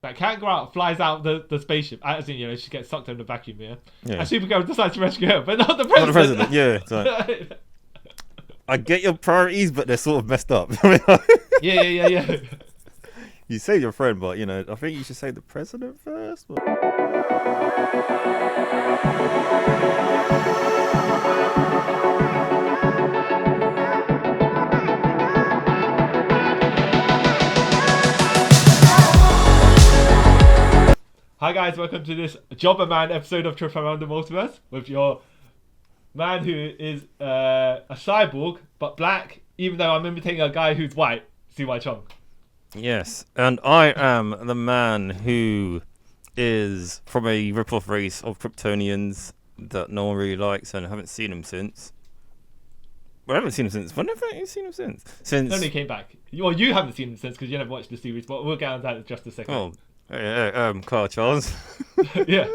That Cat flies out the spaceship. As in, she gets sucked in the vacuum, yeah? Yeah. And Supergirl decides to rescue her, but not the Not the president. president. Yeah. It's like, I get your priorities, but they're sort of messed up. Yeah. You say your friend, but I think you should say the president first. But... Hi guys, welcome to this Jobber Man episode of Trip Around the Multiverse with your man who is a cyborg but black, even though I'm imitating a guy who's white, CY Chong. Yes, and I am the man who is from a rip-off race of Kryptonians that no one really likes, and I haven't seen him since. Well, I haven't seen him since. When have I seen him since? Since he came back. Well, you haven't seen him since because you never watched the series, but we'll get on that in just a second. Oh, Carl Charles. Yeah.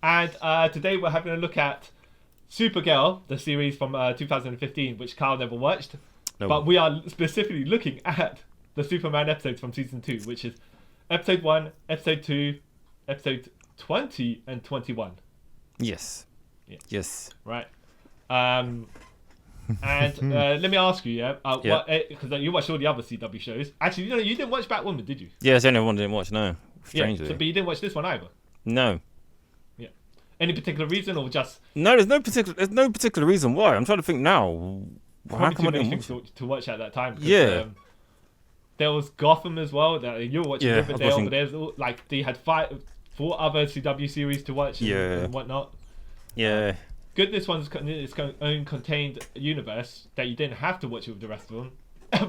And today we're having a look at Supergirl, the series from 2015, which Carl never watched. No. But we are specifically looking at the Superman episodes from season 2, which is episode 1, episode 2, episode 20, and 21. Yes. Yeah. Yes. Right. And let me ask you, because you watched all the other CW shows. Actually, you didn't watch Batwoman, did you? Yes, the only one I didn't watch. No, strangely. Yeah, but you didn't watch this one either. No. Yeah. Any particular reason, or just? No, there's no particular reason why. I'm trying to think now. How come I didn't watch things to watch at that time? Yeah. There was Gotham as well. That you were watching Riverdale, but there's they had 4 other CW series to watch and whatnot. Yeah. Good, this one's its own contained universe that you didn't have to watch it with the rest of them,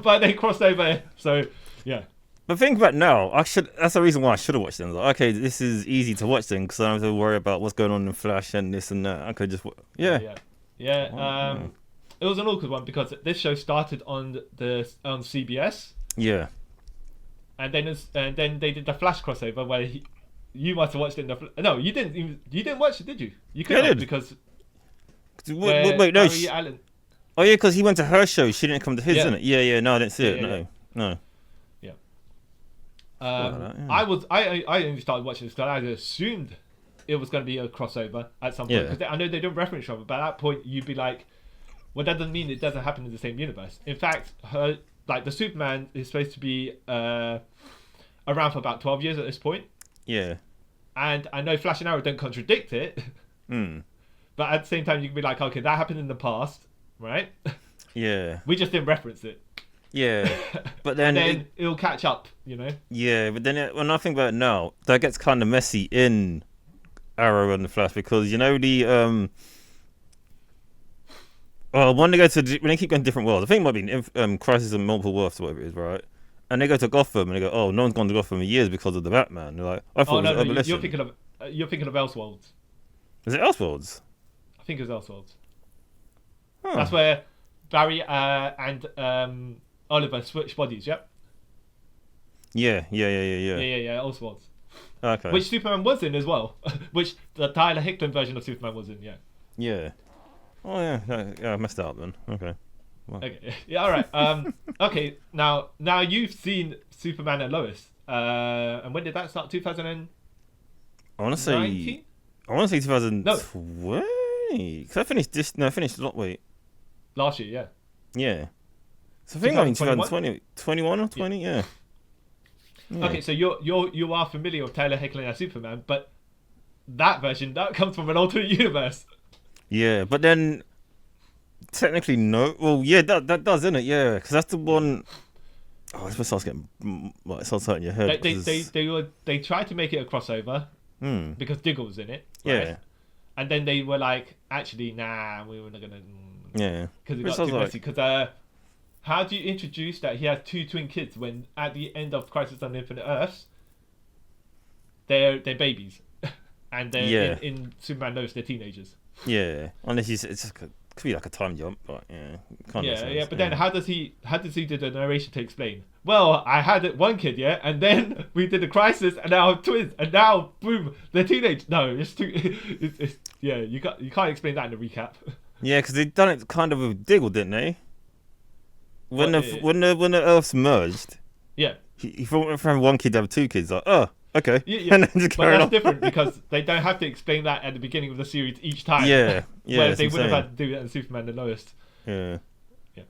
but they crossed over. So yeah. But think about it now. That's the reason why I should have watched them. Like, okay, this is easy to watch them because I don't have to worry about what's going on in Flash and this and that. I could just Yeah. It was an awkward one because this show started on CBS. Yeah. And then they did the Flash crossover where you must have watched it. No, you didn't. You didn't watch it, did you? You couldn't because. Wait, no. Allen. Oh yeah, because he went to her show. She didn't come to his, didn't it? Yeah. No, I didn't see it. No. Yeah. I I only started watching this because I assumed it was going to be a crossover at some point because I know they don't reference each other. But at that point, you'd be like, well, that doesn't mean it doesn't happen in the same universe. In fact, the Superman is supposed to be around for about 12 years at this point. Yeah. And I know Flash and Arrow don't contradict it. But at the same time, you can be like, okay, that happened in the past, right? Yeah. We just didn't reference it. Yeah. But then, it'll catch up, Yeah, but then when I think about it now, that gets kind of messy in Arrow and the Flash because the when they keep going to different worlds, I think it might be in Crisis on Multiple Worlds or whatever it is, right? And they go to Gotham and they go, oh, no one's gone to Gotham in years because of the Batman. They're like, I thought it was Abolition. You're thinking of Elseworlds. Is it Elseworlds? I think it's Elseworlds. Huh. That's where Barry and Oliver switch bodies. Yep. Yeah. Elseworlds. Okay. Which Superman was in as well. Which the Tyler Hickman version of Superman was in. Yeah. Yeah. Oh yeah. I messed that up then. Okay. Well. Okay. Yeah. All right. Okay. Now you've seen Superman and Lois. And when did that start? 2019. I want to say 2020. Because I finished this. No, I finished. Wait. Last year, yeah. Yeah. So I think I mean 2020, 21 or 20. Yeah. Okay, so you are familiar with Tyler Hickman as Superman, but that version that comes from an alternate universe. Yeah, but then technically no. Well, yeah, that does, isn't it? Yeah, because that's the one. Oh, this starts getting. Well, it starts hurting your head. They tried to make it a crossover because Diggle was in it. Right? Yeah. And then they were like, actually, nah, we were not gonna. Yeah. Because it got too messy. Because how do you introduce that he has 2 twin kids when at the end of Crisis on Infinite Earths, they're babies, and they're in Superman Lois they're teenagers. Yeah. Unless it's just could be like a time jump, but yeah. But then how does he do the narration to explain? Well, I had 1 kid, and then we did the Crisis, and now twins, and now boom, they're teenage. No, it's too. You can't explain that in a recap. Yeah, because they've done it kind of with Diggle, didn't they? When the Earths merged, yeah, he from 1 kid to have 2 kids. Like, okay. Yeah. And then just But carry that's on. different because they don't have to explain that at the beginning of the series each time. Yeah. Whereas that's they what would I'm have had to do it in Superman and Lois. saying. Yeah.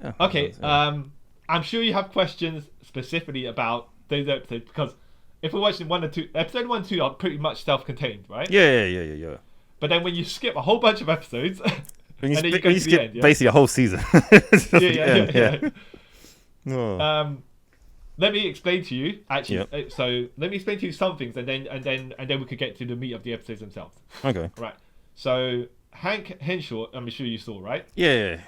Yeah. Okay. Yeah. I'm sure you have questions specifically about those episodes because if we're watching 1 and 2, episode 1 and 2 are pretty much self-contained, right? Yeah. But then when you skip a whole bunch of episodes, When you, and then you skip, go when you to the skip end, yeah? basically a whole season. It's just the end, yeah. Oh. Let me explain to you actually. Yep. So let me explain to you some things, and then we could get to the meat of the episodes themselves. Okay. Right. So Hank Henshaw, I'm sure you saw, right? Yeah.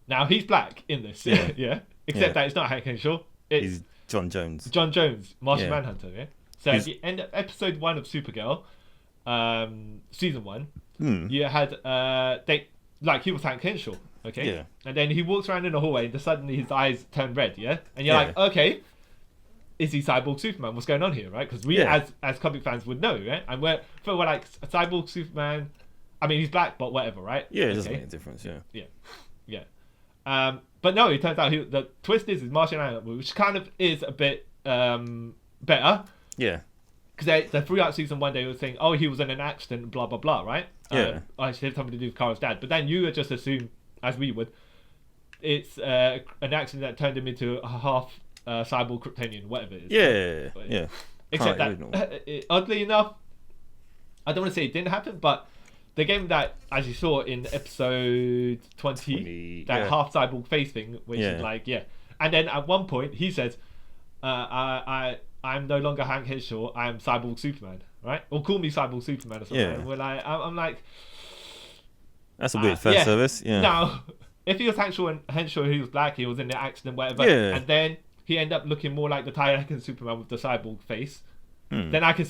Now he's black in this. Yeah. Yeah. Except Yeah. that it's not Hank Henshaw. It's He's John Jones. John Jones, Martian Yeah. Manhunter. Yeah. So at the end of episode 1 of Supergirl, season 1, you had he was Hank Henshaw. Okay. Yeah. And then he walks around in the hallway, and then suddenly his eyes turn red. Yeah. And you're Yeah. like, okay, is he Cyborg Superman? What's going on here, right? Because we, Yeah. as comic fans, would know, right? And we're like Cyborg Superman. I mean, he's black, but whatever, right? Yeah, it doesn't make a difference. Yeah. Yeah. But no, it turns out the twist is Martian Manhunter, which kind of is a bit better. Yeah. Because they throughout season 1 they were saying, oh, he was in an accident, blah blah blah, right? Yeah. I should have something to do with Kara's dad. But then you would just assume, as we would, it's an accident that turned him into a half cyborg Kryptonian, whatever it is. Yeah. Except Original. that, oddly enough, I don't want to say it didn't happen, but they gave him that, as you saw in episode 20, that half cyborg face thing, which is like, And then at one point he says, I'm no longer Hank Henshaw, I am Cyborg Superman, right? Or call me Cyborg Superman or something. Yeah. And we're like, I'm like, That's a weird fan service. Yeah. now, if he was Henshaw, he was black, he was in the accident, whatever, Yeah. and then he ended up looking more like the Tyreek Superman with the cyborg face, then I can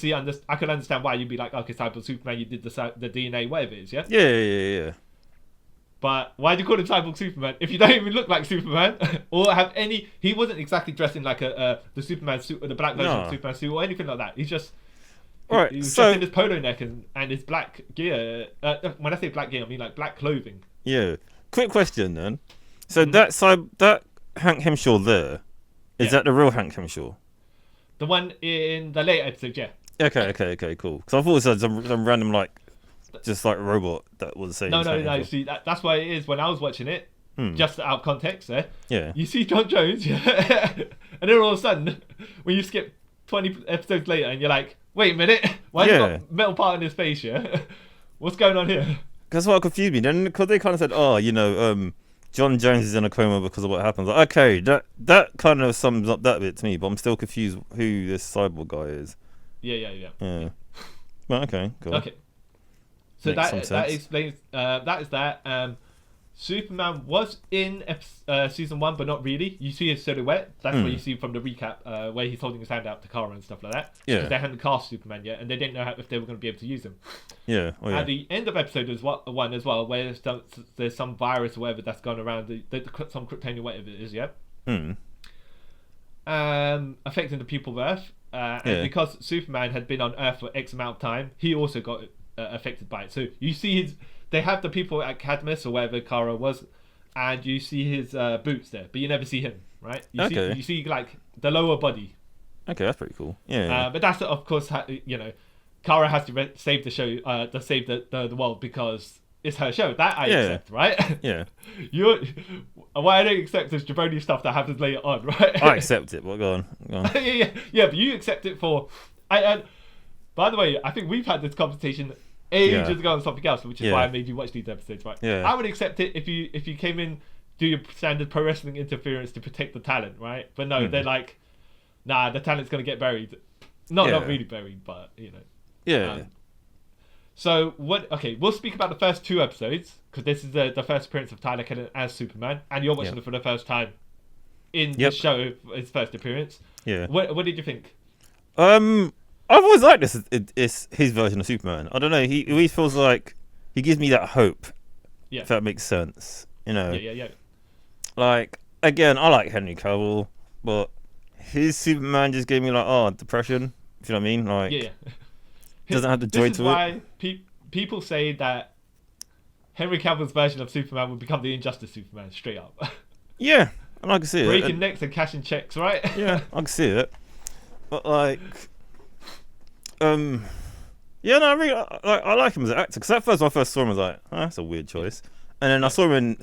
I can understand why you'd be like, okay, Cyborg Superman, you did the DNA, whatever it is, yeah? Yeah. But why do you call him Cyborg Superman if you don't even look like Superman or have any? He wasn't exactly dressed in like the Superman suit or the black version of Superman suit or anything like that. He's just Alright, he was so just in his polo neck and his black gear. When I say black gear, I mean like black clothing. yeah. Quick question then. So that Hank Henshaw there, is that the real Hank Henshaw? The one in the later episode, yeah. Okay, cool. Because I thought it was some random just like robot that was saying. No. See, that's why it is. When I was watching it, just out of context, Yeah. you see John Jones, yeah, and then all of a sudden, when you skip 20 episodes later, and you're like, wait a minute, why has he got a metal part in his face? Yeah, what's going on here? That's what confused me. Then because they kind of said, John Jones is in a coma because of what happened. Like, okay, that kind of sums up that bit to me, but I'm still confused who this cyborg guy is. Yeah. Well, okay, cool. Okay. So Makes some that sense. explains that is that. Superman was in season 1, but not really. You see his silhouette. That's what you see from the recap, where he's holding his hand out to Kara and stuff like that. Yeah. Because they hadn't cast Superman yet, and they didn't know if they were going to be able to use him. Yeah. Oh, yeah. At the end of episode 1 as well, where there's some virus or whatever that's gone around, some Kryptonian whatever it is, yeah. Affecting the people of Earth. And because Superman had been on Earth for X amount of time, he also got affected by it. So you see they have the people at Cadmus or wherever Kara was, and you see his boots there, but you never see him, right? You see like the lower body. Okay, that's pretty cool. Yeah. But that's of course Kara has to save the show, to save the world because it's her show. That I accept, right? Yeah. What I don't accept is jabroni stuff that happens later on, right? I accept it. Well, go on. yeah, but you accept it for. By the way, I think we've had this conversation ages ago on something else, which is why I made you watch these episodes, right? Yeah. I would accept it if you came in, do your standard pro wrestling interference to protect the talent, right? But no, they're like, nah, the talent's gonna get buried. Not really buried, but Yeah. So what? Okay, we'll speak about the first 2 episodes because this is the first appearance of Tyler Kennedy as Superman, and you're watching it for the first time in the show, his first appearance. Yeah. What did you think? I've always liked this. It's his version of Superman. I don't know. He always feels like he gives me that hope. Yeah. If that makes sense, Yeah. Like again, I like Henry Cavill, but his Superman just gave me depression. If you know what I mean? Like, Yeah. doesn't have the joy this is to why people say that Henry Cavill's version of Superman would become the Injustice Superman, straight up. Yeah, and I can see Breaking necks and cashing checks, right? Yeah, I can see it. But like, Yeah, no, I like him as an actor. Because at first, when I first saw him, I was like, oh, that's a weird choice. And then I saw him in,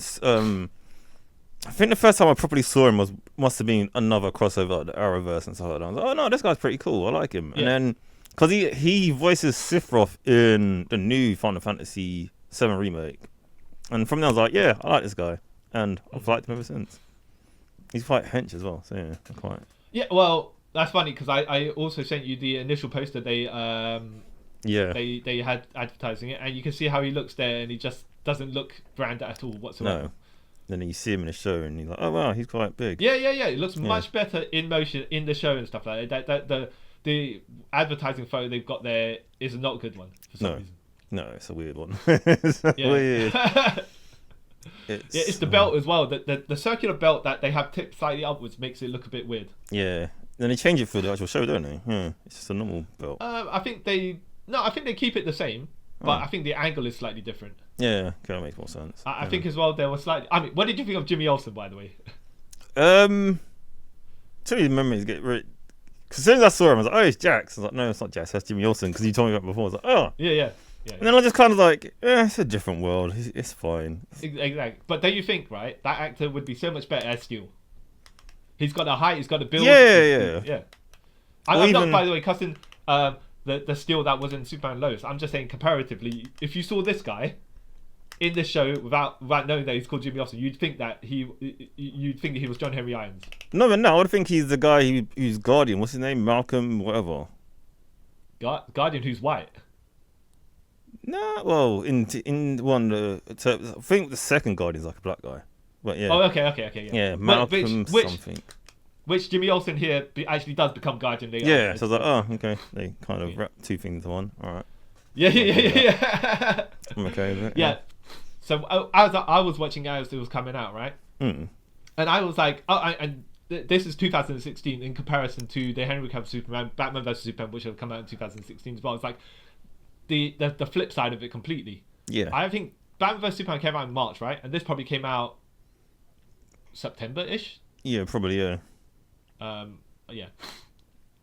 I think the first time I properly saw him must have been another crossover, like the Arrowverse and stuff like that. I was like, oh no, this guy's pretty cool. I like him. Yeah. And then, because he voices Sephiroth in the new Final Fantasy VII remake. And from there, I was like, yeah, I like this guy. And I've liked him ever since. He's quite hench as well, so yeah, quite. Yeah, well, that's funny because I also sent you the initial poster they had advertising it, and you can see how he looks there, and he just doesn't look brand at all whatsoever. No. Then you see him in the show, and you're like, oh wow, he's quite big. Yeah. It looks much better in motion in the show and stuff like that. The advertising photo they've got there is not a good one for some reason. No, it's a weird one. It's weird. It's the belt as well. The circular belt that they have tipped slightly upwards makes it look a bit weird. Yeah. Then they change it for the actual show, don't they? Yeah. It's just a normal belt. I think they keep it the same, but I think the angle is slightly different. Yeah, kind of makes more sense. I think as well there was slightly. I mean, what did you think of Jimmy Olsen, by the way? Tell you the memories get right. Because as soon as I saw him, I was like, oh, it's Jax. I was like, no, it's not Jax. That's Jimmy Olsen. Because you told me about before. I was like, oh. Yeah. And then I just kind of like, it's a different world. It's fine. Exactly. But don't you think, right, that actor would be so much better as Steel? He's got the height, he's got the build. Yeah. I'm not, by the way, cussing the Steel that was in Superman and Lois. I'm just saying, comparatively, if you saw this guy in this show without knowing that he's called Jimmy Olsen, you'd think he was John Henry Irons. No, but no, I would think he's the guy who's Guardian. What's his name? Malcolm, whatever. Guardian, who's white. Nah, well, in one, I think the second Guardian's like a black guy. But yeah. Oh, okay, yeah. Yeah, Malcolm something. Which Jimmy Olsen here actually does become Guardian later. Yeah, so I was like, oh, okay. They kind of wrap two things into one. All right. Yeah. I'm okay with it. Yeah. So I was watching as it was coming out, right? Mm. And I was like, this is 2016 in comparison to the Henry Cavill Superman, Batman vs Superman, which will come out in 2016 as well. It's like the flip side of it completely. Yeah. I think Batman vs Superman came out in March, right? And this probably came out September-ish. Yeah, probably, yeah. Yeah.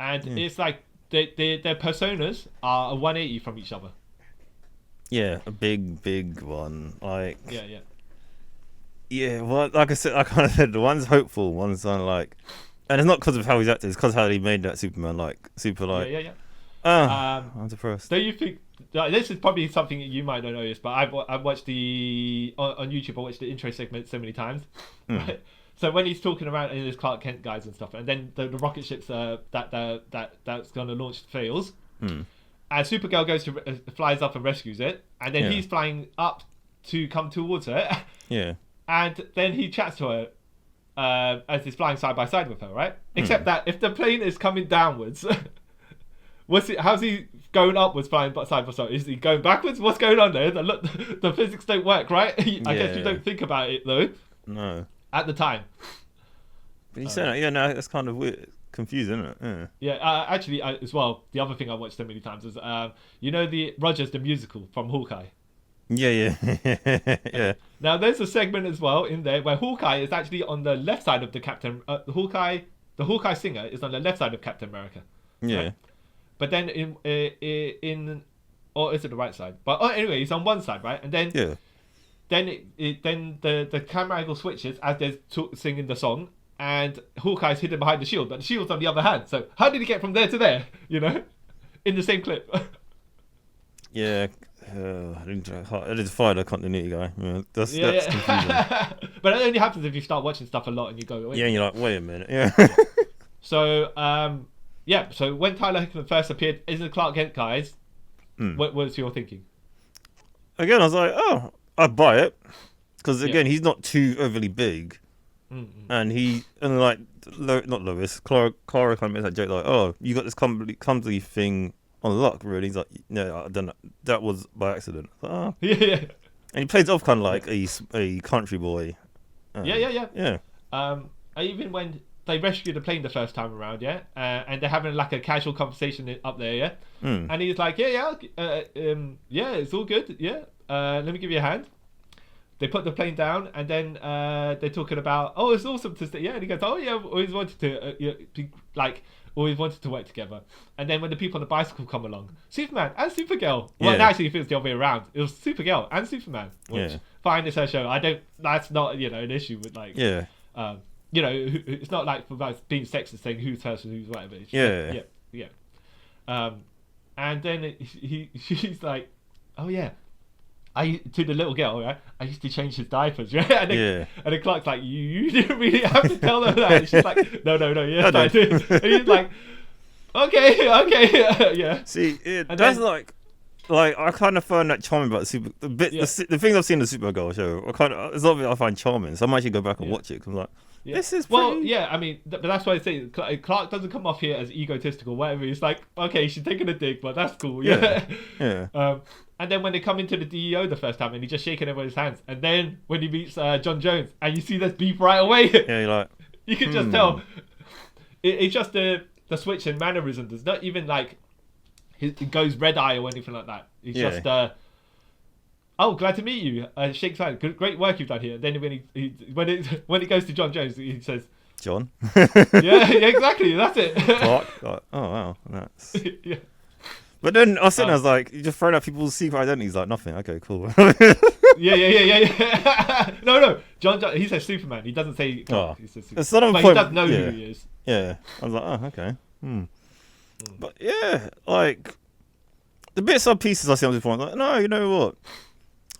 And it's like their personas are a 180 from each other. Yeah, a big one. Like. Yeah. Yeah, well, like I said, I kind of said the one's hopeful, one's kind of like, and it's not because of how he's acted, it's because how he made that Superman like super like. Yeah. I'm depressed. Do you think this is probably something that you might not notice, but I've watched on YouTube. I watched the intro segment so many times. Right? So when he's talking around in his Clark Kent guys and stuff, and then the rocket ships that's going to launch fails, and Supergirl flies up and rescues it, and then he's flying up to come towards her. Yeah. And then he chats to her as he's flying side by side with her, right? Except that if the plane is coming downwards, how's he going upwards flying side by side? Is he going backwards? What's going on there? The physics don't work, right? I guess you don't think about it, though. No. At the time. But you said that, no, that's kind of weird. Confusing, isn't it? Yeah, actually, as well, the other thing I watched so many times is, the Rogers, the musical from Hawkeye. Yeah. Now there's a segment as well in there where Hawkeye is actually on the left side of the Captain. The Hawkeye singer is on the left side of Captain America. Yeah. Right? But then or is it the right side? But anyway, he's on one side, right? And then then the camera angle switches as they're singing the song, and Hawkeye's hidden behind the shield, but the shield's on the other hand. So how did he get from there to there? In the same clip. Yeah. I didn't find a continuity guy. Yeah, that's confusing. But it only happens if you start watching stuff a lot and you go, yeah, and you're like, wait a minute. Yeah. So, so when Tyler Hoechlin first appeared in the Clark Kent guys, what was your thinking? Again, I was like, oh, I'd buy it. Because, again, he's not too overly big. And not Lois, Clara kind of makes that joke, like, oh, you got this clumsy thing on luck, really. He's like, no, I don't know. That was by accident. Like, oh. Yeah. And he plays off kind of like a country boy. Yeah. Even when they rescue the plane the first time around, and they're having like a casual conversation up there, and he's like, it's all good, let me give you a hand. They put the plane down, and then they're talking about, oh, it's awesome to stay, and he goes, oh yeah, I always wanted to, always wanted to work together. And then when the people on the bicycle come along, Superman and Supergirl. Well, actually, if it was the other way around, it was Supergirl and Superman. Which, fine, it's her show. That's not, an issue with, like... Yeah. It's not like about being sexist saying who's first and who's whatever. It's and then she's like, oh, yeah. To the little girl, right? I used to change his diapers, right? And then Clark's like, you didn't really have to tell them that. And she's like, no, yes, I did. And he's like, okay, yeah. See, that's like I kind of find that charming about the things I've seen in the Supergirl show. It's not that I find charming, so I might actually go back and watch it. Cause I'm like, this is pretty... Well, yeah. I mean, but that's why I say Clark doesn't come off here as egotistical, whatever. He's like, okay, she's taking a dig, but that's cool, yeah. And then when they come into the DEO the first time and he's just shaking everyone's hands, and then when he meets John Jones and you see this beef right away, you're like, you can just tell. It's just the switch in mannerisms. It's not even like it goes red eye or anything like that. It's just oh, glad to meet you. Shakes hand. Great work you've done here. And then when it goes to John Jones, he says, John. yeah, exactly. That's it. Clark. Like, oh wow, that's... yeah. But then I was sitting, I was like, you just throwing out people's secret identities, like nothing. Okay, cool. yeah. No. John, he says Superman. He doesn't say. He says Superman. But he does know who he is. Yeah, I was like, oh, okay. But yeah, like the bits and pieces I see on this point, like, no, you know what?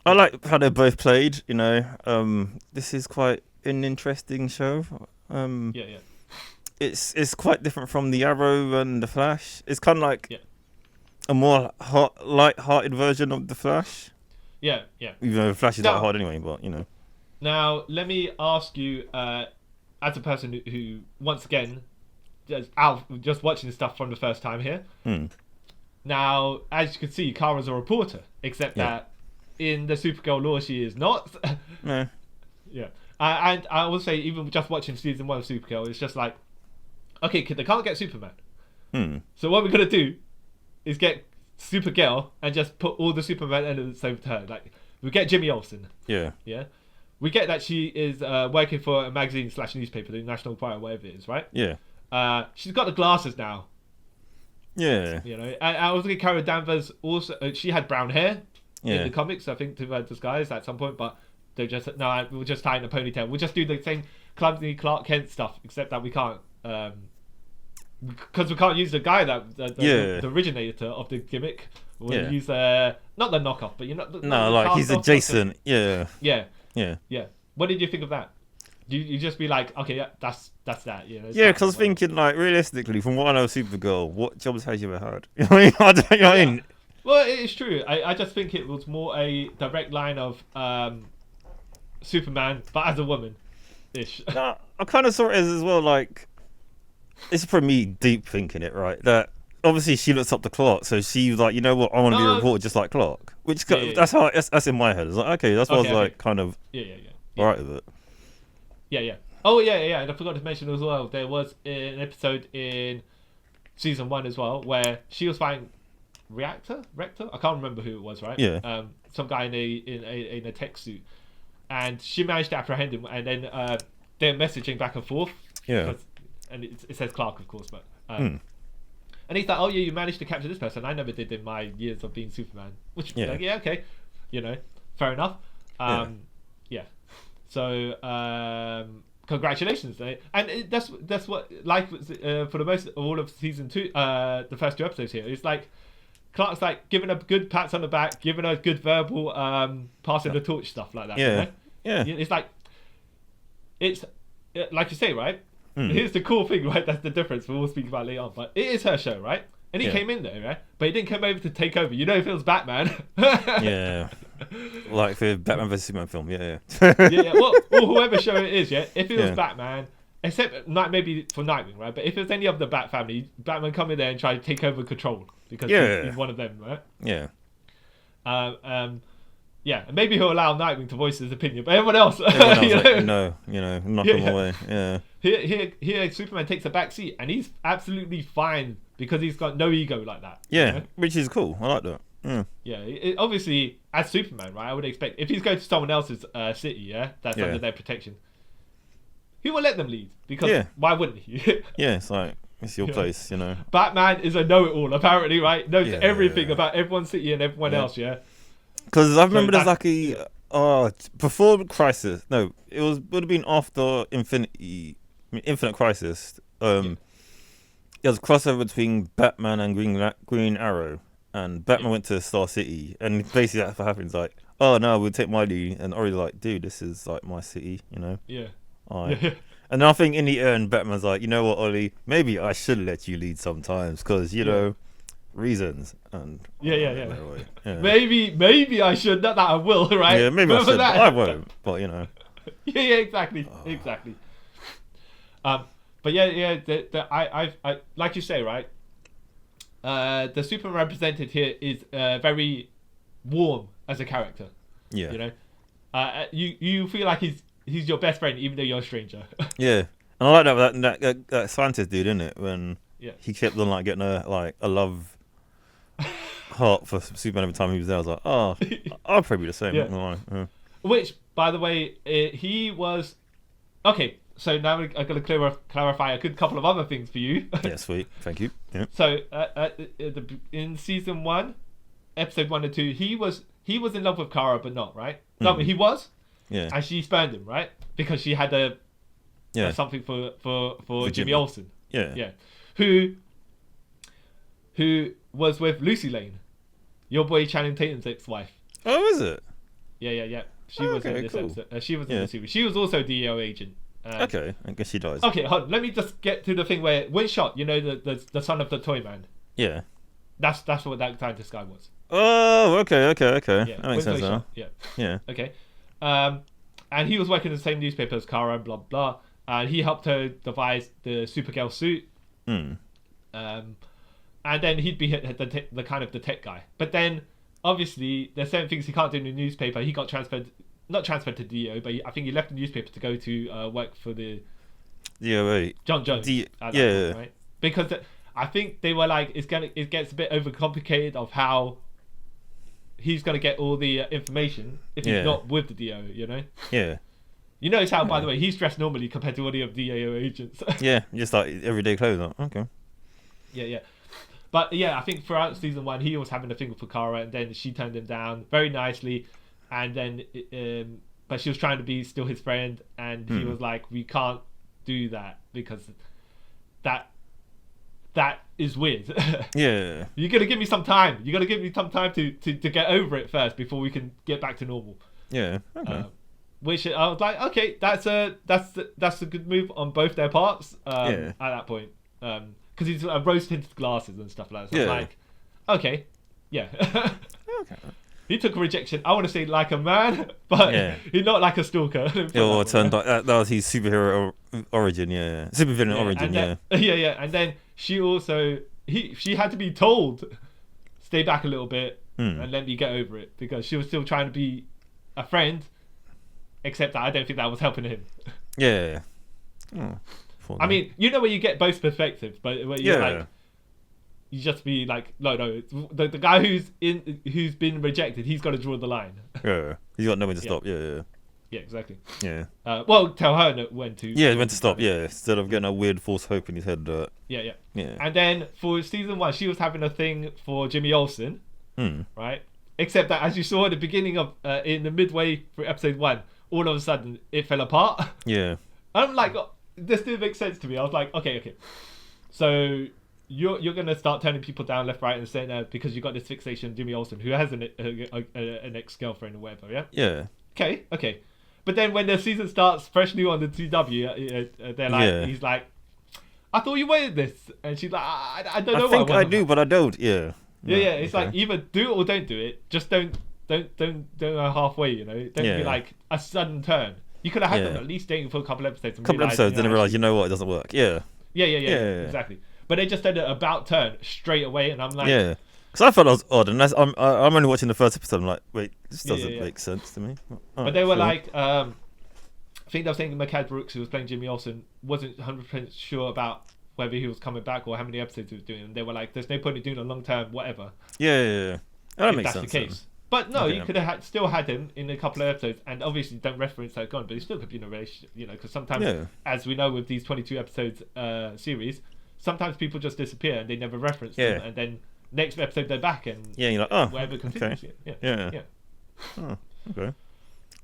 I like how they're both played. This is quite an interesting show. It's quite different from the Arrow and the Flash. It's kind of like. Yeah. A more light-hearted version of the Flash. Yeah. Even though the Flash is hard anyway, but Now, let me ask you, as a person who once again, just watching the stuff from the first time here. Now, as you can see, Kara's a reporter, except that in the Supergirl lore, she is not. Yeah. And I will say, even just watching season 1 of Supergirl, it's just like, okay, they can't get Superman. So what we're gonna do is get Supergirl and just put all the Superman elements over to her. Like, we get Jimmy Olsen. Yeah. We get that she is working for a magazine / newspaper, the National Enquirer, whatever it is, right? Yeah. She's got the glasses now. Yeah. And I was thinking Kara Danvers also. She had brown hair in the comics, I think, to disguise at some point, but they just we'll just tie in a ponytail. We'll just do the same clumsy Clark Kent stuff, except that we can't. Because we can't use the guy the originator of the gimmick. We'll use not the knockoff, but he's adjacent. Yeah. What did you think of that? You just be like, okay, that's that. Yeah, because I was thinking, like, realistically, from what I know of Supergirl, what jobs has you ever had? I mean, well, it's true. I just think it was more a direct line of Superman, but as a woman, ish. I kind of saw it as well, like. It's for me deep thinking it, right? That obviously she looks up to Clark, so she was like, you know what, I want to be a reporter just like Clark. Which that's how that's in my head. It's like, okay, that's why I was like kind of alright with it. Yeah. Oh yeah. And I forgot to mention as well, there was an episode in season 1 as well where she was fighting Rector? I can't remember who it was, right? Yeah. Some guy in a tech suit, and she managed to apprehend him, and then they're messaging back and forth. Yeah. And it says Clark, of course, but and he's like, oh yeah, you managed to capture this person. I never did in my years of being Superman. Which like, okay, fair enough. So congratulations, and that's what life was for the most of all of season 2. The first 2 episodes here, it's like Clark's like giving her good pats on the back, giving her good verbal passing the torch stuff like that. It's like it's like you say, right? Here's the cool thing, right? That's the difference. We'll speak about later on, but it is her show, right? And he came in there, right? But he didn't come over to take over. If it was Batman. Like the Batman vs Superman film. Yeah. Well, whoever show it is, if it was Batman, except maybe for Nightwing, right? But if it's any of the Bat family, Batman come in there and try to take over control because he's one of them, right? And maybe he'll allow Nightwing to voice his opinion, but everyone else like, no, knock him away. Yeah. Here, Superman takes a back seat, and he's absolutely fine because he's got no ego like that. Yeah, which is cool. I like that. Obviously, as Superman, right? I would expect if he's going to someone else's city, that's under their protection, he will let them lead because why wouldn't he? It's like it's your place, you know. Batman is a know-it-all, apparently, right? Knows everything about everyone's city and everyone else, yeah? Because I remember there's like before Crisis, no, would have been after Infinite Crisis. There was a crossover between Batman and Green Arrow, and Batman went to Star City, and basically that's what happens. Like, oh no, we'll take my lead, and Ori's like, dude, this is like my city, you know. Yeah. And I think in the end, Batman's like, you know what, Ollie, maybe I should let you lead sometimes, because you know, reasons. And maybe I should, not that I will, right? Yeah, maybe I should, but I won't. But you know. yeah, exactly. But I like you say, right? The Superman represented here is very warm as a character. Yeah. You know, you feel like he's your best friend, even though you're a stranger. Yeah, and I like that scientist dude, isn't it? When he kept on like getting a love heart for Superman every time he was there. I was like, oh, I'll probably be the same. Yeah. Which, by the way, he was okay. So now I'm going to clarify a good couple of other things for you. Yeah, sweet. Thank you. Yeah. So in season 1, episode 1 and 2, he was in love with Kara, but not right. No, but he was. Yeah. And she spurned him, right? Because she had something for Jimmy Olsen. Yeah. Yeah. Who was with Lucy Lane, your boy Channing Tatum's ex-wife. Oh, is it? Yeah. She was in this episode. She was in the series. She was also a DEO agent. Okay, I guess she dies. Okay, hold on. Let me just get to the thing where Windshot, you know, the son of the Toy Man. Yeah. That's what that scientist guy was. Oh, okay. Yeah, that makes sense now. Yeah. Okay. And he was working in the same newspaper as Kara and blah blah. And he helped her devise the Supergirl suit. And then he'd be the kind of the tech guy. But then, obviously, there's certain things he can't do in the newspaper. He got not transferred to DO, but I think he left the newspaper to go to work for the DOA. John Jones. Point, right? Because I think they were like, it gets a bit overcomplicated of how he's gonna get all the information if he's not with the DO, you know? Yeah. You notice how, by the way, he's dressed normally compared to all the other DAO agents. Yeah, just like everyday clothes. Okay. Yeah. But yeah, I think throughout season 1, he was having a thing for Kara, and then she turned him down very nicely. And then, but she was trying to be still his friend, and he was like, "We can't do that because that is weird." Yeah, you gotta give me some time. You gotta give me some time to get over it first before we can get back to normal. Yeah. Okay. Which I was like, okay, that's a good move on both their parts. At that point, because he's rose tinted glasses and stuff like that. So I'm like, okay, yeah. Okay. He took a rejection, I want to say like a man, but he's not like a stalker. Or turned that was his superhero origin, supervillain origin, And then she also she had to be told, stay back a little bit and let me get over it, because she was still trying to be a friend, except that I don't think that was helping him. Yeah. I mean, you know where you get both perspectives, but where you're like, you just be like, no, the guy who's been rejected, he's got to draw the line. Yeah, he's got nowhere to stop. Yeah, exactly. Yeah. Well, tell her when to. Yeah, when to stop. Yeah, instead of getting a weird false hope in his head. Yeah. And then for season 1, she was having a thing for Jimmy Olsen, right? Except that, as you saw at the beginning of, in the midway for episode 1, all of a sudden it fell apart. Yeah. I'm like, this didn't make sense to me. I was like, okay, so. You're gonna start turning people down left, right, and center because you got this fixation on Jimmy Olsen, who has an ex-girlfriend or whatever. Yeah. Okay. But then when the season starts freshly on the CW, they're like, he's like, I thought you wanted this, and she's like, I don't know. I think I do, but I don't. Yeah. It's like either do it or don't do it. Just don't go halfway. You know, don't be like a sudden turn. You could have had them at least dating for a couple episodes. Then realize, you know what, it doesn't work. Yeah. Yeah. Exactly. But they just did an about turn straight away, and I'm like, because I thought that was odd, and I'm only watching the first episode. I'm like, wait, this doesn't make sense to me. But they were like, I think they were saying McCad Brooks, who was playing Jimmy Olsen, wasn't 100% sure about whether he was coming back or how many episodes he was doing, and they were like, there's no point in doing a long term whatever. Yeah. That makes sense. That's the case. But no, you could have still had him in a couple of episodes, and obviously don't reference that gone, but he still could be in a relationship, you know, because sometimes, as we know with these 22 episodes series, sometimes people just disappear and they never reference them, and then next episode they're back and you're like, oh, whatever continues. Okay. Yeah. Oh, okay.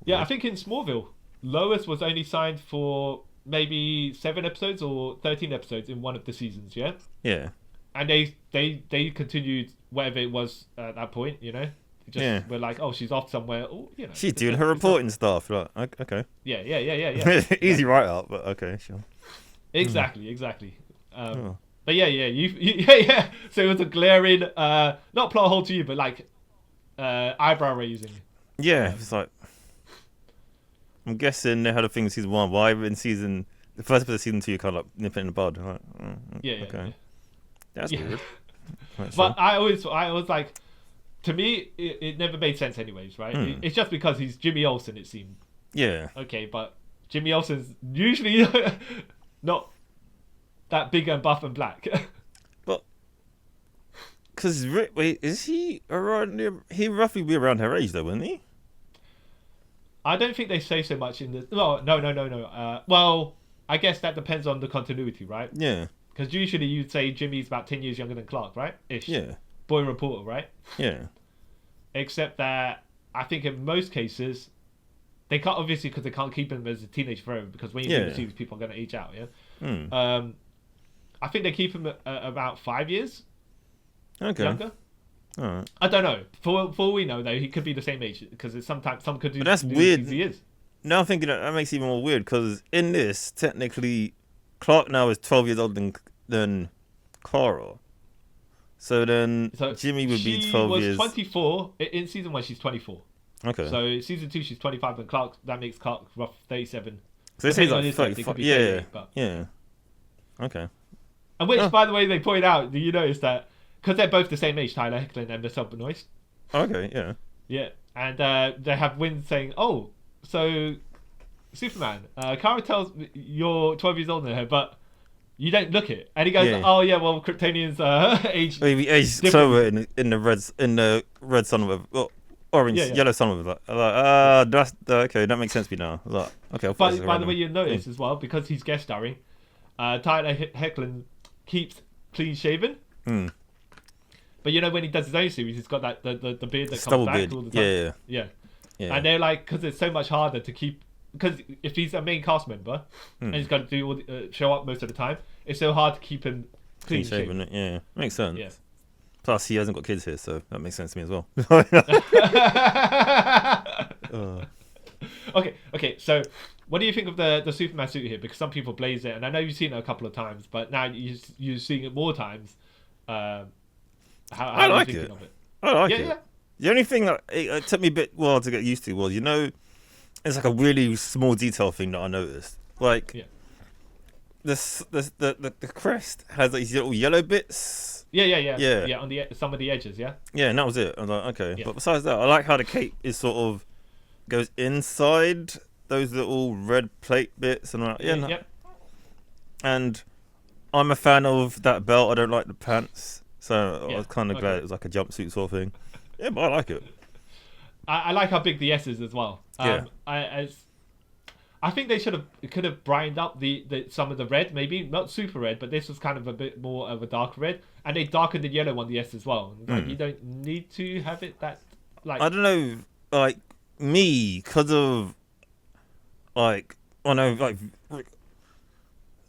Yeah, I think in Smallville, Lois was only signed for maybe 7 episodes or 13 episodes in one of the seasons. Yeah. Yeah. And they continued whatever it was at that point. Just we're like, oh, she's off somewhere. Oh, she's doing her reporting stuff. Like, okay. Yeah. Easy write up, but okay, sure. Exactly. But yeah. So it was a glaring, not plot hole to you, but like eyebrow raising. Yeah, it's like, I'm guessing they had a thing in season 1. Why in the first episode of season 2 you kind of like nip it in the bud? Like, okay. That's weird. But I always like, to me, it never made sense anyways, right? It's just because he's Jimmy Olsen, it seemed. Yeah. Okay, but Jimmy Olsen's usually not that big and buff and black. But, because, wait, is he around, he roughly be around her age though, wouldn't he? I don't think they say so much in the... No. Well, I guess that depends on the continuity, right? Yeah. Because usually you'd say Jimmy's about 10 years younger than Clark, right? Ish. Yeah. Boy reporter, right? Yeah. Except that I think in most cases, they can't, obviously, because they can't keep him as a teenager forever, because when you do the series, people are going to age out, yeah? I think they keep him at about 5 years younger. All right. I don't know. For all we know, though, he could be the same age, because sometimes some could do. But that's weird. He is. Now I'm thinking that makes it even more weird, because in this, technically, Clark now is 12 years older than Clara. So then Jimmy would be 12 years. She was 24 in season 1. She's 24. Okay. So season 2 she's 25, and that makes Clark rough 37. So this is like 35. Yeah. Yeah. Okay. And which, by the way, they point out. Do you notice that because they're both the same age, Tyler Hoechlin and Michelle Benoist? Okay. Yeah. Yeah, and they have Wynn saying, "Oh, so Superman, Kara tells me you're 12 years older than her, but you don't look it." And he goes, "Oh yeah, well, Kryptonians age. Maybe age slower in the red sun with orange, yellow sun with that. That's okay. That makes sense to me now. Like, okay. But by the way, you notice as well, because he's guest starring, Tyler Hoechlin keeps clean shaven. But when he does his own series, he's got that the beard that comes back all the time. Yeah. And they're like, because it's so much harder to keep, because if he's a main cast member and he's got to do all show up most of the time, it's so hard to keep him clean shaven. Yeah, makes sense. Yeah. Plus, he hasn't got kids here, so that makes sense to me as well. Okay. So, what do you think of the Superman suit here? Because some people blaze it, and I know you've seen it a couple of times, but now you're seeing it more times. How I like are you it. thinking of it? I like it. Yeah. The only thing that it took me a bit while to get used to was, it's like a really small detail thing that I noticed. Like, the crest has these little yellow bits. Yeah. On some of the edges, yeah. Yeah, and that was it. I was like, okay. Yeah. But besides that, I like how the cape is sort of goes inside those little red plate bits, and I'm like, And I'm a fan of that belt. I don't like the pants. So I was kind of glad it was like a jumpsuit sort of thing. Yeah, but I like it. I like how big the S is as well. I think they could have brightened up the some of the red, maybe not super red, but this was kind of a bit more of a dark red, and they darkened the yellow on the S as well. Like, you don't need to have it that like. I don't know, like me, because of like I know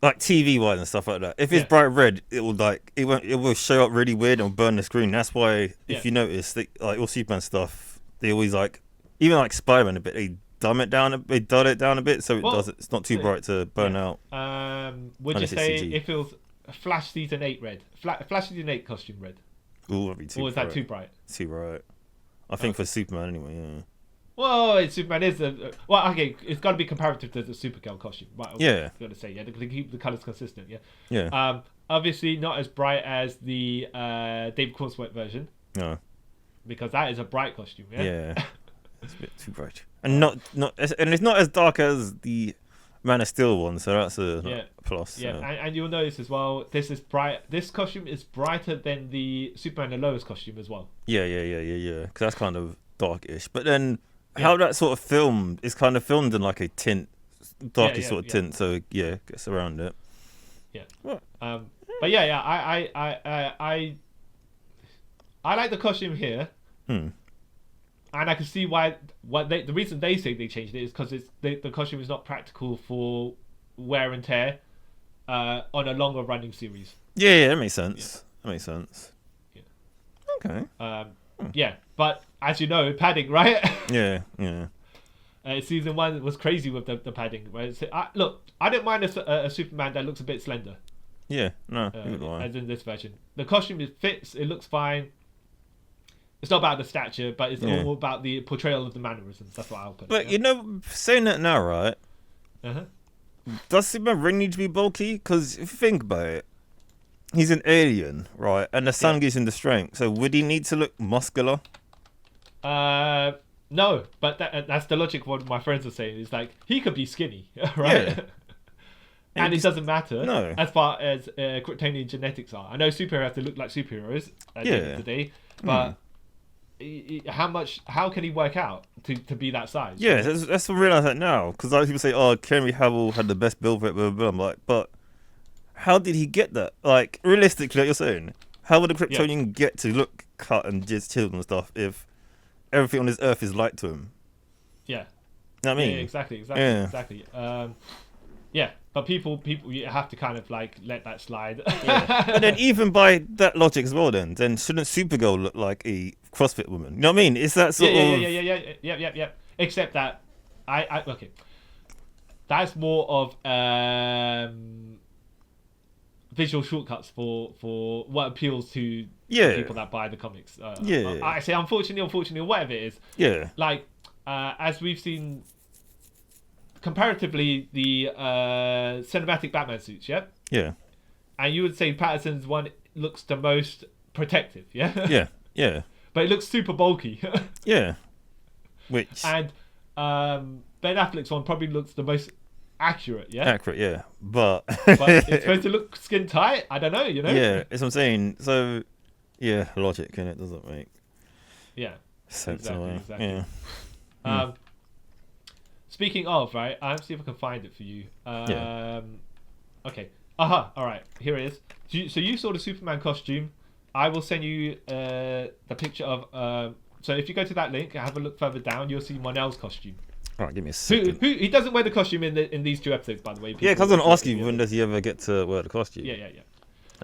like TV wise and stuff like that. If it's bright red, it will show up really weird and burn the screen. That's why if you notice, like all Superman stuff, they always even like Spider-Man a bit. They dull it down a bit so it's not too bright to burn out. Would you say if it was Flash season 8 red, Flash season 8 costume red? Ooh, that'd be too. Or is that too bright? Too bright. I think for Superman anyway. Yeah. Well, Superman is it's got to be comparative to the Supergirl costume, right? Yeah. Got to say, to keep the colors consistent, yeah. Yeah. Obviously not as bright as the David Cornsworth version. No. Because that is a bright costume, yeah. Yeah. It's a bit too bright, and it's not as dark as the Man of Steel one, so that's a plus. Yeah, and you'll notice as well, this is bright. This costume is brighter than the Superman and Lois costume as well. Yeah. Because that's kind of darkish, but then. How that sort of film is kind of filmed in like a tint, darky sort of tint, so gets around it. Yeah. What? But yeah, I like the costume here, and I can see why. The reason they say they changed it is because the costume is not practical for wear and tear on a longer running series. Yeah, that makes sense. Yeah. That makes sense. Yeah. Okay. Yeah, but as you know, padding, right? Yeah. Season 1 was crazy with the padding. Right? Look, I don't mind a Superman that looks a bit slender. Yeah, no, as in this version. The costume fits, it looks fine. It's not about the stature, but it's all about the portrayal of the mannerisms. That's what I'll put. But you know, saying that now, right? Does Superman really need to be bulky? Because if you think about it, he's an alien, right? And the sun gives him the strength. So would he need to look muscular? No, but that's the logic. What my friends are saying is like he could be skinny, right? Yeah. And it doesn't matter as far as Kryptonian genetics are. I know superheroes have to look like superheroes at the end of the day, but how can he work out to be that size? Yeah, that's what I realize that now. Because a lot of people say, "Oh, Henry Cavill had the best build for it." Blah, blah, blah. I'm like, but how did he get that? Like realistically, like you're saying, how would a Kryptonian get to look cut and just chilled and stuff if everything on this earth is light to him? Yeah, you know what I mean? Yeah, exactly. Yeah, but people, you have to kind of like let that slide. And then even by that logic as well, then shouldn't Supergirl look like a CrossFit woman? You know what I mean? Is that sort of yeah. Except that okay, that's more of visual shortcuts for what appeals to people that buy the comics. I say unfortunately, whatever it is. Yeah. Like as we've seen. Comparatively, the cinematic Batman suits, yeah, and you would say Patterson's one looks the most protective, yeah, but it looks super bulky, which and Ben Affleck's one probably looks the most accurate, but it's supposed to look skin tight. I don't know, yeah, that's what I'm saying. So logic in it doesn't make sense exactly. Speaking of, right, I'll see if I can find it for you. Okay. All right, here it is. So you saw the Superman costume. I will send you the picture of... so if you go to that link and have a look further down, you'll see Mon-El's costume. All right, give me a second. He doesn't wear the costume in these 2 episodes, by the way. Yeah, because I'm going to ask you, when does he ever get to wear the costume? Yeah.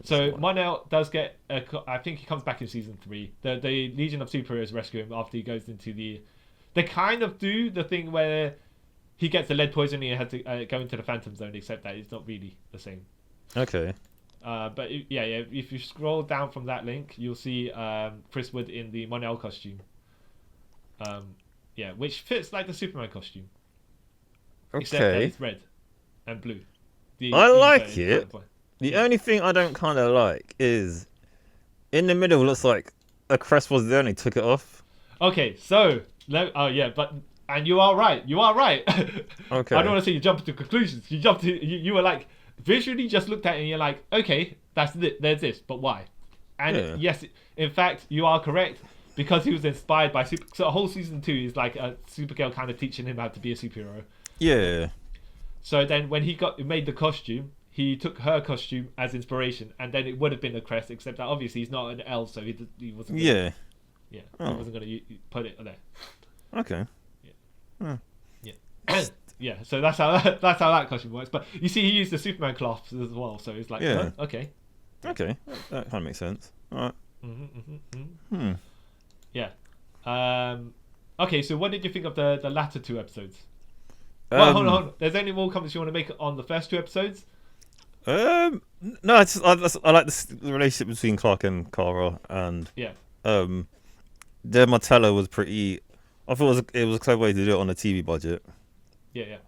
So Mon-El does get... I think he comes back in season 3. The Legion of Superheroes rescue him after he goes into the... They kind of do the thing where... He gets the lead poisoning and had to go into the Phantom Zone, except that it's not really the same. Okay. But if you scroll down from that link, you'll see Chris Wood in the Mon-El costume. Which fits like the Superman costume. Okay. Except that it's red and blue. I like it. The only thing I don't kind of like is in the middle it looks like a crest was there and he took it off. Okay, so... And you are right. Okay. I don't want to say you jumped to conclusions. You were like, visually just looked at it and you're like, okay, that's it. There's this, but why? And yes, in fact, you are correct because he was inspired by So the whole season 2 is like a Supergirl kind of teaching him how to be a superhero. Yeah. So then when he made the costume, he took her costume as inspiration, and then it would have been a crest, except that obviously he's not an L, so he wasn't. He wasn't going to put it there. Okay. So that's how that costume works. But you see, he used the Superman cloth as well, so it's like, okay, that kind of makes sense. All right. Okay, so what did you think of the latter 2 episodes? Well, hold on. There's any more comments you want to make on the first 2 episodes? No, I like the relationship between Clark and Kara, and their Martello was pretty. I thought it was a clever way to do it on a TV budget. Yeah.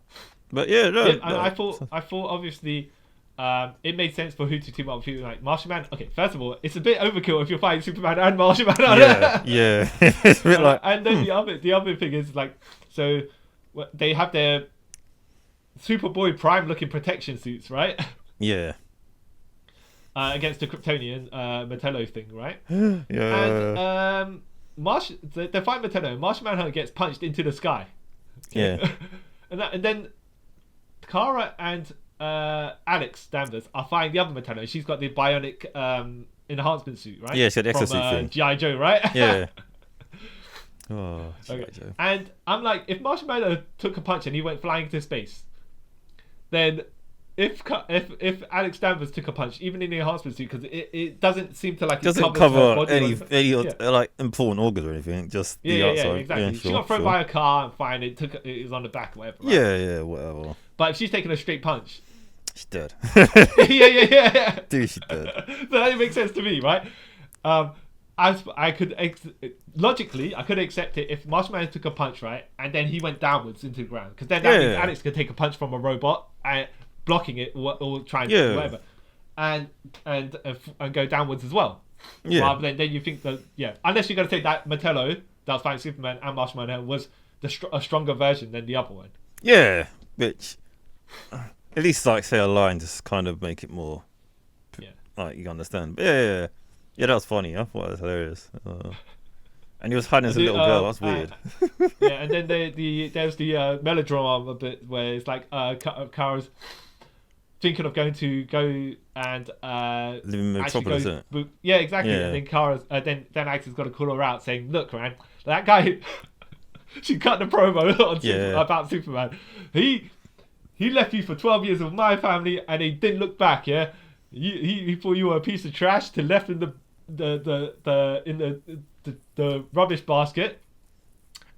But I thought obviously it made sense for who to team up with like Martian Man. Okay, first of all, it's a bit overkill if you're fighting Superman and Martian Man. Yeah. It's a bit like. And then the other thing is like, so they have their Superboy Prime looking protection suits, right? Yeah. Against the Kryptonian Metello thing, right? Yeah. And they fight Metello. Martian Manhunter gets punched into the sky. Okay? Yeah. and then Kara and Alex Danvers are fighting the other Metallo, she's got the bionic enhancement suit, right? Yeah, she had the from exosuit thing. G.I. Joe, right? Yeah. Oh, okay. And I'm like, if Marshall Manhunter took a punch and he went flying into space, then if Alex Danvers took a punch, even in the enhancement suit, because it doesn't seem to like it doesn't cover any like important organs or anything, just the outside. Yeah, exactly. Yeah, she got thrown by a car and fine. It was on the back or whatever. Right? Yeah, whatever. But if she's taking a straight punch, she's dead. yeah. Dude, she's dead. So that makes sense to me, right? I could logically accept it if Marshall Manhunter took a punch, right, and then he went downwards into the ground, because then that means Alex could take a punch from a robot and blocking it or trying to do whatever, and go downwards as well. Yeah. Rather than then you think that unless you're gonna say that Metallo that was fighting Superman and Marshall Manhunter was a stronger version than the other one. Yeah, which at least like say a line just kind of make it more. Like you understand. But yeah, that was funny. I thought it was hilarious. And he was hiding as a little girl. That's weird. And then there's the melodrama a bit where it's like Kara's thinking of going to go and live in Metropolis. Yeah, exactly. Yeah. And then Kara's then Alex has got to call her out, saying, "Look, man, that guy." She cut the promo about Superman. He left you for 12 years with my family, and he didn't look back. Yeah, he thought you were a piece of trash to left in the rubbish basket,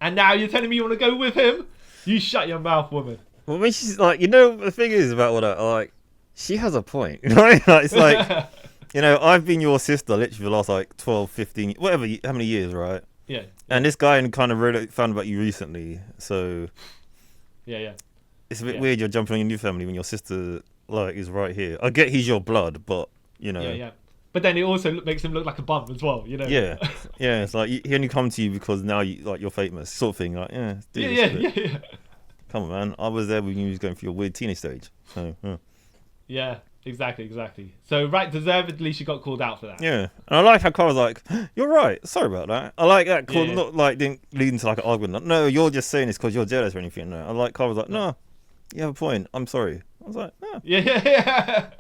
and now you're telling me you want to go with him? You shut your mouth, woman. Well, when she's like, the thing is about all that, like, she has a point, right? Like, it's like, I've been your sister literally for the last like 12, 15, whatever, how many years, right? Yeah. And this guy kind of really found about you recently, so yeah. It's a bit weird you're jumping on your new family when your sister like is right here. I get he's your blood, but Yeah. But then it also makes him look like a bum as well, Yeah, it's like he only come to you because now you're famous, sort of thing. Like, yeah. Come on, man. I was there when you was going through your weird teenage stage. So. Yeah, exactly. So right, deservedly, she got called out for that. Yeah, and I like how Carl was like, "You're right. Sorry about that." I like that. Not like didn't lead into like an argument. Like, no, you're just saying this because you're jealous or anything. No, I like Carl was like, "No, you have a point. I'm sorry." I was like, "No." Yeah.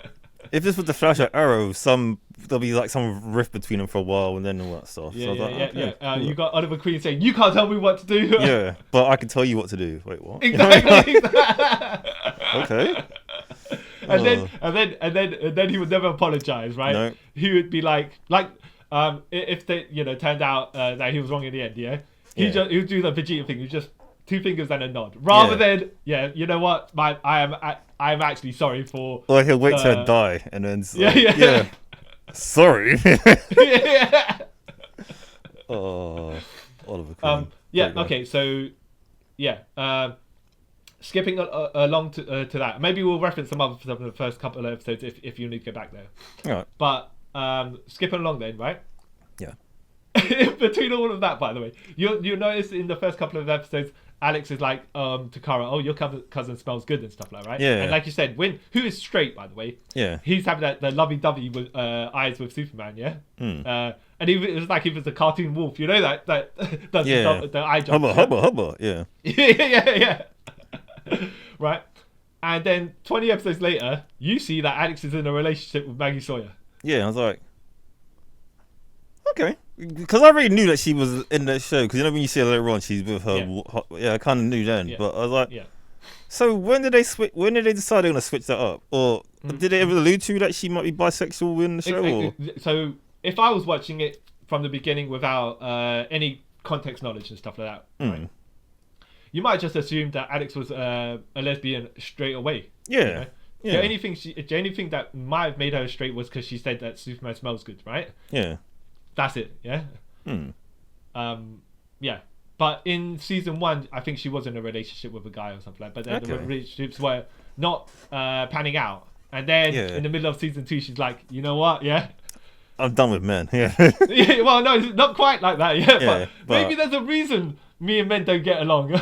If this was the Flash at Arrow, there'll be like some rift between them for a while, and then all that stuff. Yeah. You got Oliver Queen saying, "You can't tell me what to do." Yeah, but I can tell you what to do. Wait, what? Exactly. Okay. And then he would never apologize, right? No. He would be like if they turned out that he was wrong in the end, he would do the Vegeta thing. He just 2 fingers and a nod, rather than you know what, I'm actually sorry for. Or he'll wait till die and then yeah. Sorry. Yeah. Oh, Oliver Queen. Okay. So skipping along to that, maybe we'll reference some other stuff in the first couple of episodes if you need to go back there. All right. But skipping along then, right? Yeah. Between all of that, by the way, you'll notice in the first couple of episodes, Alex is like to Kara, "Oh, your cousin smells good" and stuff like that, right? Yeah. And like you said, who is straight, by the way? Yeah. He's having the lovey-dovey with eyes with Superman, yeah. Mm. And it was like if it's a cartoon wolf, that does the eye jump. Hubba. Yeah. Yeah. Right. And then 20 episodes later, you see that Alex is in a relationship with Maggie Sawyer. Yeah, I was like, okay. Because I already knew that she was in the show. Because when you see her later on, she's with her. Yeah, I kind of knew then. Yeah. But I was like, so when did they switch? When did they decide they're going to switch that up? Or did they ever allude to that she might be bisexual in the show? So if I was watching it from the beginning without any context knowledge and stuff like that, right, you might just assume that Alex was a lesbian straight away. Yeah. The only thing that might have made her straight was because she said that Superman smells good, right? Yeah. That's it. Yeah. Yeah. But in season 1, I think she was in a relationship with a guy or something like that. But then the relationships were not panning out. And then in the middle of season 2, she's like, "You know what? Yeah, I'm done with men." Yeah. Yeah. Well, no, it's not quite like that. Yeah. But maybe there's a reason me and men don't get along.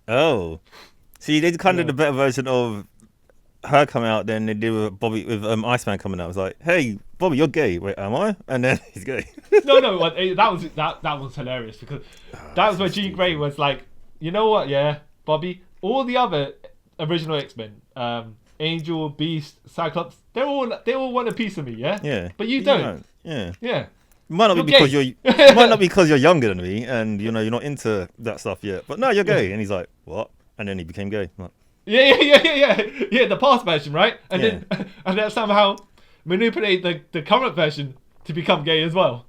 Oh. See, they kind of the better version of her coming out than they did with Bobby, with Iceman coming out. It was like, "Hey, Bobby, you're gay." Wait, am I? And then he's gay. No, that was hilarious because that was where Jean Grey was like, "You know what? Yeah, Bobby, all the other original X-Men, Angel, Beast, Cyclops, they all want a piece of me, yeah? Yeah. But you don't. Yeah. Yeah. Might not be because it might not be because you're younger than me and you're not into that stuff yet. But no, you're gay. And he's like, what? And then he became gay. Like, Yeah, the past version, right? And then somehow manipulate the current version to become gay as well.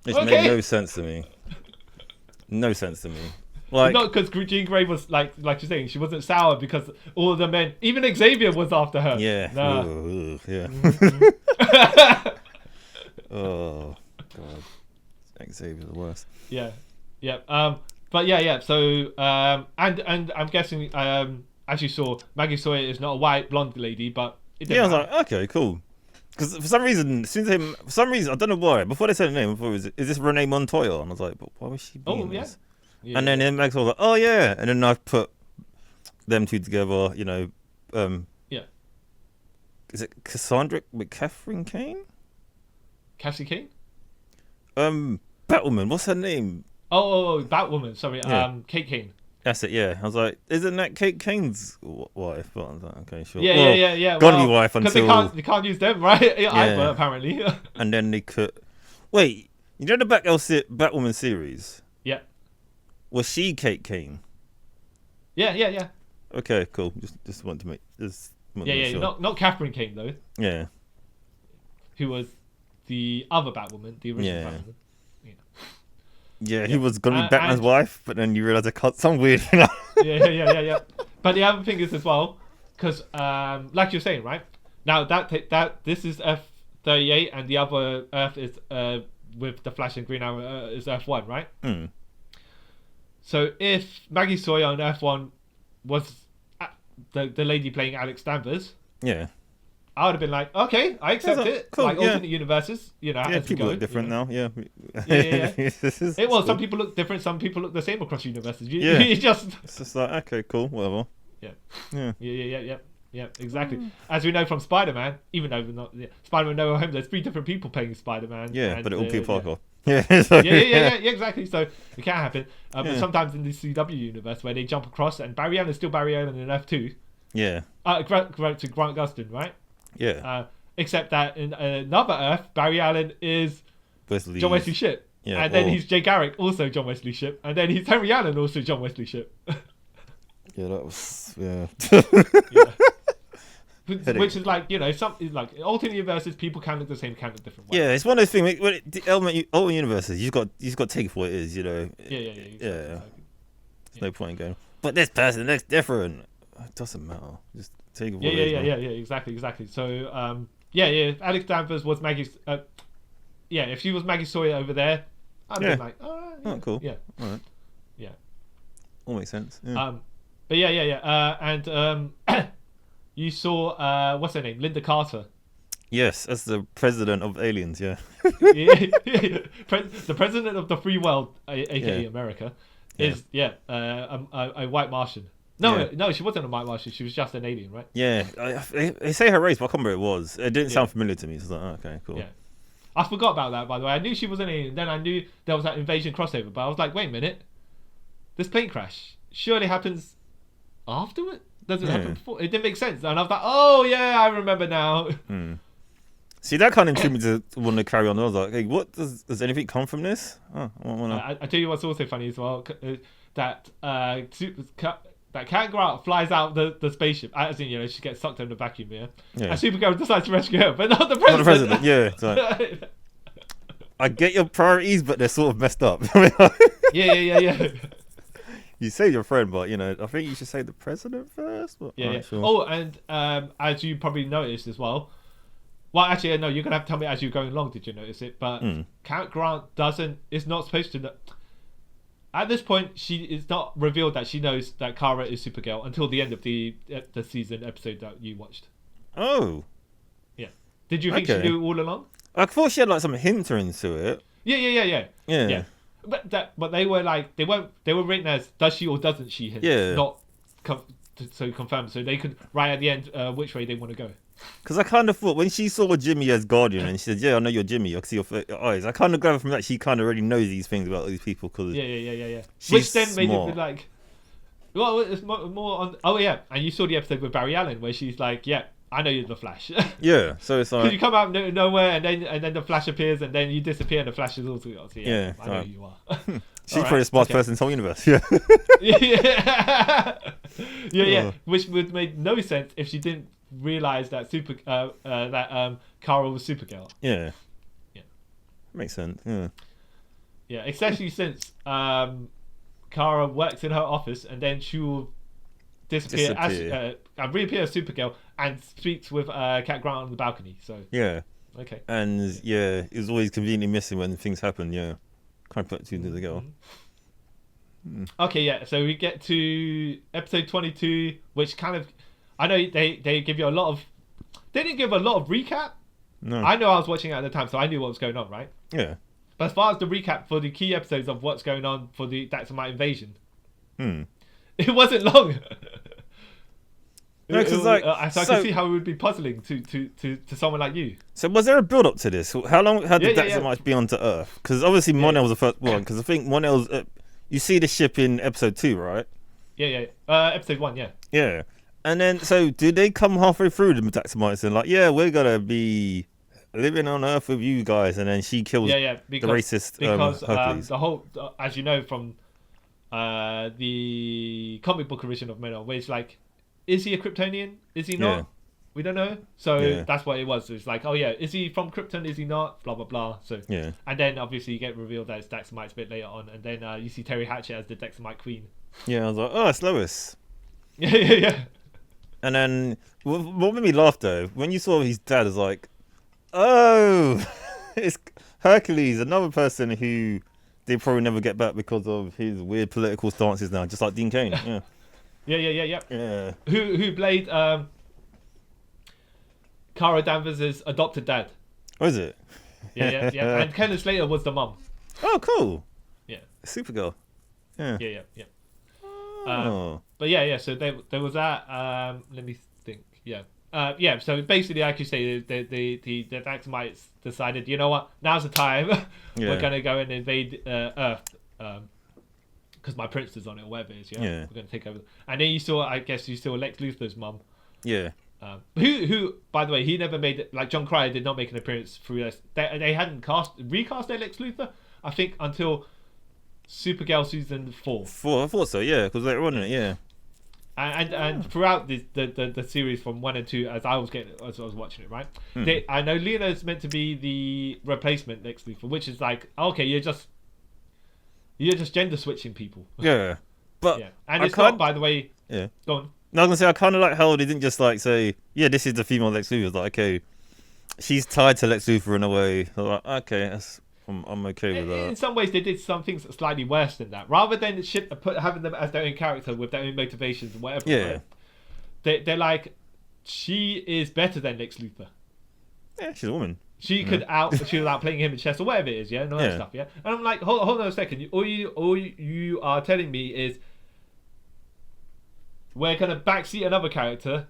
It made no sense to me. No sense to me. Like, not because Jean Grey was like you're saying, she wasn't sour because all of the men, even Xavier was after her. Yeah. Nah. Ooh, yeah. Oh God, Xavier's the worst. Yeah. But yeah. So and I'm guessing as you saw, Maggie Sawyer is not a white blonde lady, but I was like, okay, cool. Because for some reason, I don't know why. Before they said the name, I thought, is this Renee Montoya? And I was like, but why was she being this? Yeah, and then Max was like, oh yeah, and then I put them two together. Yeah. Is it Cassandra McCaffrey Kane? Cassie Kane? Batwoman. What's her name? Oh, Batwoman. Sorry, Kate Kane. That's it. Yeah, I was like, isn't that Kate Kane's wife? But I was like, okay, sure. Yeah. Gotta be wife until they can't use them, right? Either, apparently. And then they could. Wait, you know the Batwoman series? Yeah. Was she Kate Kane? Yeah. Okay, cool. Just want to make sure. Not Catherine Kane though. Yeah. Who was the other Batwoman, the original Batwoman. Yeah, he was gonna be Batman's wife, but then you realise they cut some weird. Yeah. But the other thing is as well, because like you're saying, right now that this is F38 and the other Earth is with the Flash and Green Arrow is F1, right? Mm. So if Maggie Sawyer on F1 was the lady playing Alex Danvers, I would have been like, okay, I accept it. Cool, like alternate universes, people look different now. Yeah. Some cool. People look different. Some people look the same across universes. It's just like, okay, cool, whatever. Yeah, exactly. As we know from Spider-Man, even though we're not Spider-Man No Way Home, there's 3 different people playing Spider-Man. Yeah, but it all Peter Parker. Yeah, exactly. So it can happen. But sometimes in the CW universe where they jump across, and Barry Allen is still Barry Allen in F2. Yeah. Grant Gustin, right? Yeah. Except that in another Earth, Barry Allen is John Wesley Shipp. Yeah, and then he's Jay Garrick, also John Wesley Shipp. And then he's Henry Allen, also John Wesley Shipp. Yeah, that was... Yeah. Which is like, some like alternate universes, people can look the same, can look different ways. Yeah, it's one of those things. When the alternate universes, you've got to take it for what it is, Yeah. Exactly. There's no point in going, but this person looks different. It doesn't matter. Just take it for what it is. Yeah, exactly. So, Alex Danvers was Maggie's. If she was Maggie Sawyer over there, I'd be like, oh, cool. Yeah. All right. Yeah. All makes sense. Yeah. And you saw what's her name, Linda Carter. Yes, as the president of aliens. Yeah. The president of the free world, aka America, is a white Martian. No, she wasn't a white Martian. She was just an alien, right? Yeah, they say her race, but I can't remember what it was. It didn't sound familiar to me. So I was like, okay, cool. Yeah, I forgot about that. By the way, I knew she was an alien. Then I knew there was that invasion crossover, but I was like, wait a minute, this plane crash surely happens afterward. Doesn't happen before. It didn't make sense, and I was like, oh yeah, I remember now. See, that kind of intrigued me to want to carry on. I was like, hey, what does anything come from this? Oh, I tell you what's also funny as well, that Cat Grant flies out the spaceship. As in, she gets sucked in the vacuum, and Supergirl decides to rescue her, but not the president. Not the president, yeah. Like, I get your priorities, but they're sort of messed up. Yeah. You say your friend, but I think you should say the president first. But sure. Oh, and as you probably noticed as well. Well, actually, no. You're gonna have to tell me as you're going along. Did you notice it? But Cat Grant is not supposed to know. At this point, it's not revealed that she knows that Kara is Supergirl until the end of the season episode that you watched. Oh. Yeah. Did you think she knew all along? I thought she had like some hint into it. Yeah. But they were like they were written as does she or doesn't she hint? Yeah. Not confirmed, so they could write at the end which way they want to go. Because I kind of thought when she saw Jimmy as Guardian and she said, "Yeah, I know you're Jimmy. I can see your eyes." I kind of gathered from that she kind of already knows these things about these people because Which then made it like, well, it's more on. Oh yeah, and you saw the episode with Barry Allen where she's like, "Yeah, I know you're the Flash. Yeah, so it's like you come out of nowhere and then the Flash appears and then you disappear and the Flash is also so yeah, I know who you are. She's probably the smartest person in the whole universe. Yeah. yeah. Which would make no sense if she didn't realize that Kara was Supergirl. Yeah. Makes sense. Yeah. Yeah, especially since Kara works in her office and then she will disappear. As reappear as Supergirl and speaks with Cat Grant on the balcony. So yeah. Okay. And yeah, it was always conveniently missing when things happen. Yeah. Kind of put two together. Okay, yeah. So we get to episode 22, which kind of, I know they give you a lot of, they didn't give a lot of recap. No. I know I was watching it at the time, so I knew what was going on, right? Yeah. But as far as the recap for the key episodes of what's going on for the Daxamite invasion, it wasn't long. No, because so I can see how it would be puzzling to someone like you. So was there a build up to this? How long had the Daxamite be onto Earth? Because obviously Mon-El was the first one. Because I think Mon-El's you see the ship in episode 2, right? Yeah. Episode 1, yeah. Yeah, and then so did they come halfway through the Daxamites and like, yeah, we're gonna be living on Earth with you guys, and then she kills the racist Hercules. The whole, as you know from the comic book original of Mon-El, where it's like, is he a Kryptonian? Is he not? Yeah. We don't know. So that's what it was. So it's like, oh yeah, is he from Krypton? Is he not? Blah, blah, blah. So yeah. And then obviously you get revealed that it's Daxamites a bit later on. And then you see Terry Hatcher as the Daxamite Queen. Yeah, I was like, oh, it's Lois. Yeah. And then what made me laugh though, when you saw his dad, is like, oh, it's Hercules, another person who they probably never get back because of his weird political stances now, just like Dean Cain. Yeah. Yeah. Who played Kara Danvers' adopted dad? Oh, is it? Yeah. And Kenneth Slater was the mum. Oh, cool. Yeah. Supergirl. Yeah. Oh. But yeah. So there was that. Let me think. Yeah. So basically, like you say, the Daxamites decided, you know what? Now's the time. We're gonna go and invade Earth. Because my prince is on it or whatever it is, yeah. We're going to take over. And then you saw Lex Luthor's mum. Yeah. Who, by the way, he never made it, like John Cryer did not make an appearance through this. They hadn't recast their Lex Luthor, I think, until Supergirl season 4. I thought so, yeah, because they were running it, yeah. And throughout the series from 1 and 2, as I was watching it, right? I know Leona's meant to be the replacement Lex Luthor, which is like, okay, you're just gender switching people. Yeah. But and it's not, by the way. Yeah. Go on. No, I was gonna say I kinda like how they didn't just like say, yeah, this is the female Lex Luthor. It's like, okay, she's tied to Lex Luthor in a way. Like, okay, I'm okay with that. In some ways they did some things slightly worse than that. Rather than having them as their own character with their own motivations and whatever. Yeah. Right? They're like, she is better than Lex Luthor. Yeah, she's a woman. She was outplaying him in chess or whatever it is, and all that stuff, And I'm like, hold on a second. All you are telling me is we're gonna backseat another character,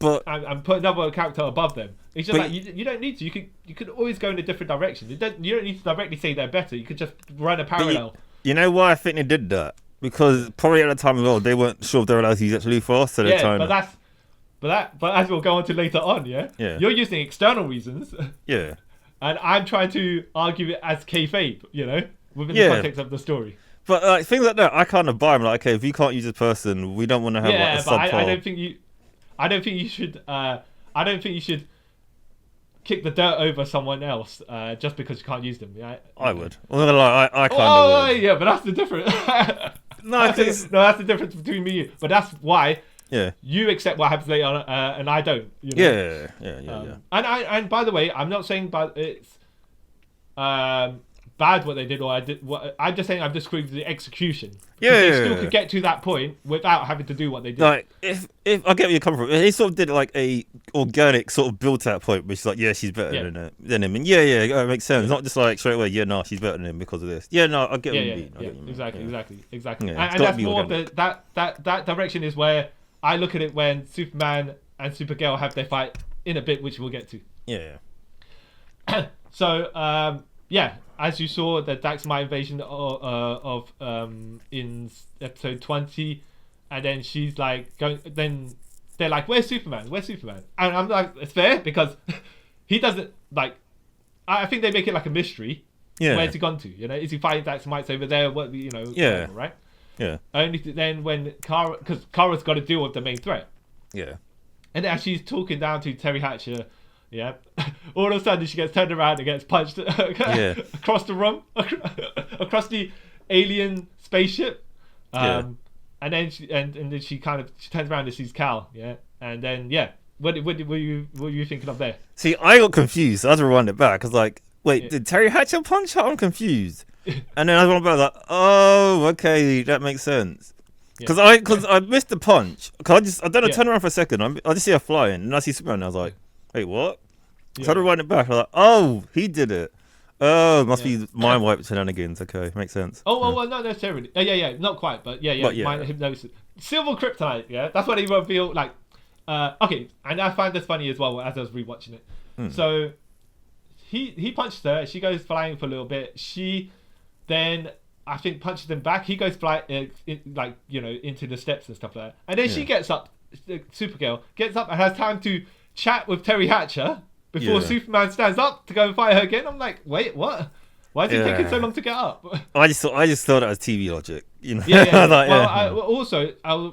and put another character above them. It's just like you don't need to. You could always go in a different direction. You don't need to directly say they're better. You could just run a parallel. You know why I think they did that? Because probably at the time as well, they weren't sure if they were allowed to use actually fast. So they're trying. But as we'll go on to later on, you're using external reasons. Yeah. And I'm trying to argue it as kayfabe, within the context of the story. But like things like that, I kind of buy them. Like, okay, if you can't use a person, we don't want to have like a subplot. I don't think you should kick the dirt over someone else just because you can't use them. Yeah. I would. Well, I kind of would. Yeah, but that's the difference. That's the difference between me and you. But that's why. Yeah. You accept what happens later on, and I don't. Yeah. And by the way, I'm not saying it's bad what they did, or I'm just saying I'm disagreeing with the execution. They still could get to that point without having to do what they did. Like, if I get where you're coming from, they sort of did like a organic sort of build to that point, which is like, yeah, she's better than him, and it makes sense. Not just like straight away, she's better than him because of this. Yeah, no, I get what you mean. Exactly. Yeah, and that's more of that direction is where I look at it when Superman and Supergirl have their fight in a bit, which we'll get to. Yeah. So, as you saw, the Daxamite invasion in episode 20, and then she's like going. Then they're like, "Where's Superman? Where's Superman?" And I'm like, it's fair because he doesn't like. I think they make it like a mystery. Yeah. Where's he gone to? You know, is he fighting Daxamites over there? What you know? Yeah. Whatever, right. Yeah. Only then when Kara, because Kara's got to deal with the main threat. Yeah. And as she's talking down to Terry Hatcher, yeah, all of a sudden she gets turned around and gets punched across the room, across the alien spaceship. And then she then she turns around and sees Cal, yeah, and then what were you thinking of there? See, I got confused. I had to rewind it back. I was like, wait, did Terry Hatcher punch her? I'm confused. And then I was like, oh, okay, that makes sense. Because I missed the punch. Cause I don't know, turn around for a second. I just see her flying, and I see Superman, and I was like, wait, what? So I had to rewind it back. I was like, oh, he did it. Oh, must be mind wipe shenanigans. Okay, makes sense. Well, not necessarily. Yeah, not quite, but yeah. Mind hypnosis. Silver Kryptonite, yeah, that's what he will feel like. Okay, and I find this funny as well as I was rewatching it. So he punched her. She goes flying for a little bit. She then, I think, punches him back. He goes flying, into the steps and stuff like that. And then she gets up. Supergirl gets up and has time to chat with Terry Hatcher before Superman stands up to go and fight her again. I'm like, wait, what? Why is it taking so long to get up? I just thought that was TV logic, you know.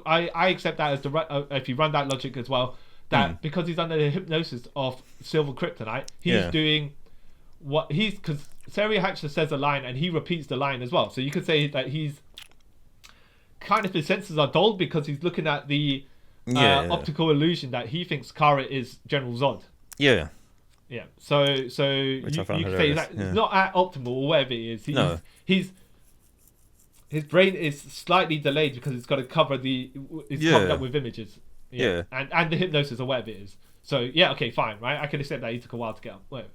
I accept that as if you run that logic as well, that because he's under the hypnosis of Silver Kryptonite, he's doing what because Terry Hatcher says a line and he repeats the line as well. So you could say that he's kind of, his senses are dulled because he's looking at the optical illusion that he thinks Kara is General Zod. Yeah. Yeah, so you can say that it's not at optimal or whatever it is. His brain is slightly delayed because it's got to cover covered up with images. Yeah. And the hypnosis or whatever it is. So okay, fine, right? I can accept that he took a while to get up. Whatever.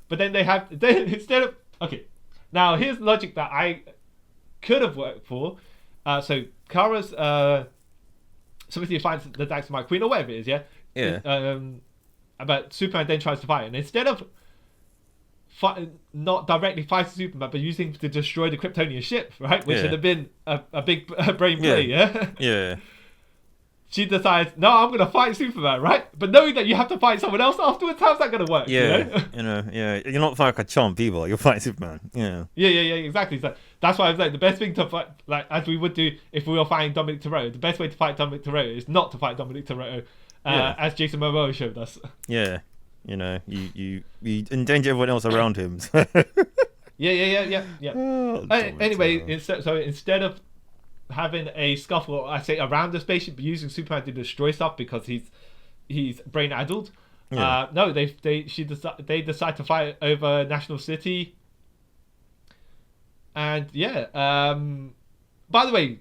But then instead of now here's logic that I could have worked for. So Kara's somebody finds the Daxamite Queen or whatever it is. Yeah. But Superman then tries to fight, and instead of not directly fighting Superman, but using to destroy the Kryptonian ship, right, which would have been a big brain play, yeah. She decides, no, I'm going to fight Superman, right? But knowing that you have to fight someone else afterwards, how's that going to work? Yeah, you're not fighting a chump either. You're fighting Superman. Yeah, exactly. So that's why I was like, the best thing to fight, like as we would do if we were fighting Dominic Toretto, the best way to fight Dominic Toretto is not to fight Dominic Toretto. As Jason Momoa showed us. Yeah, you endanger everyone else around him. Yeah. Oh, anyway, instead of having a scuffle, I say around the spaceship, using Superman to destroy stuff because he's brain addled. No, they decide to fight over National City. And by the way,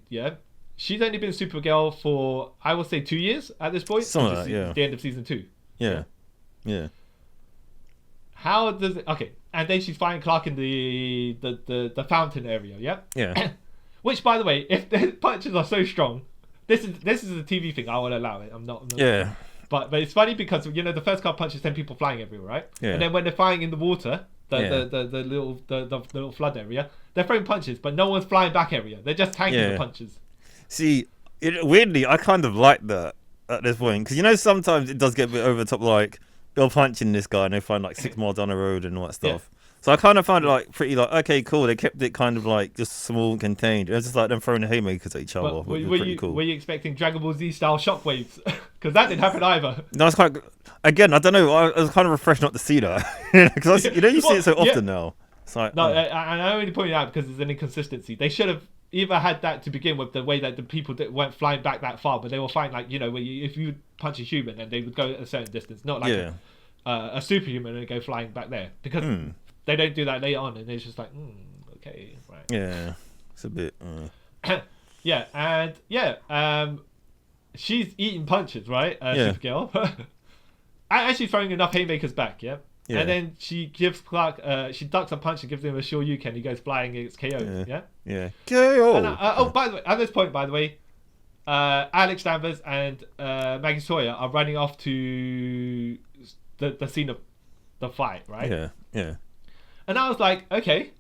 she's only been Supergirl for, I would say, 2 years at this point. The end of season 2. Yeah. How does it? Okay, and then she's fighting Clark in the fountain area. Yeah. Which, by the way, if the punches are so strong, this is a TV thing. I will allow it. I'm not. Yeah. But it's funny because the first car punches send people flying everywhere, right? Yeah. And then when they're flying in the water, the little flood area, they're throwing punches, but no one's flying back area. They're just tanking the punches. See, weirdly, I kind of like that at this point because sometimes it does get a bit over the top. Like they're punching this guy and they find like 6 miles down the road and all that stuff. So I kind of found it like pretty like okay, cool. They kept it kind of like just small and contained. It was just like them throwing the haymakers at each other. Were you expecting Dragon Ball Z style shockwaves? Because that didn't happen either. No, it's quite. Again, I don't know. I was kind of refreshed not to see that because you see it so often now. It's like, no, and I only point it out because there's an inconsistency. They should have either had that to begin with, the way that the people that weren't flying back that far, but they were flying like if you punch a human and they would go a certain distance, not like a superhuman and go flying back there because they don't do that later on, and it's just like okay, right. Yeah, it's a bit. She's eating punches, right? Supergirl. Actually throwing enough haymakers back, yeah. And then she gives Clark, she ducks a punch and gives him a Shoryuken, and he goes flying and gets KO'd, yeah. KO! And, by the way, at this point, Alex Danvers and Maggie Sawyer are running off to the scene of the fight, right? Yeah. And I was like, okay,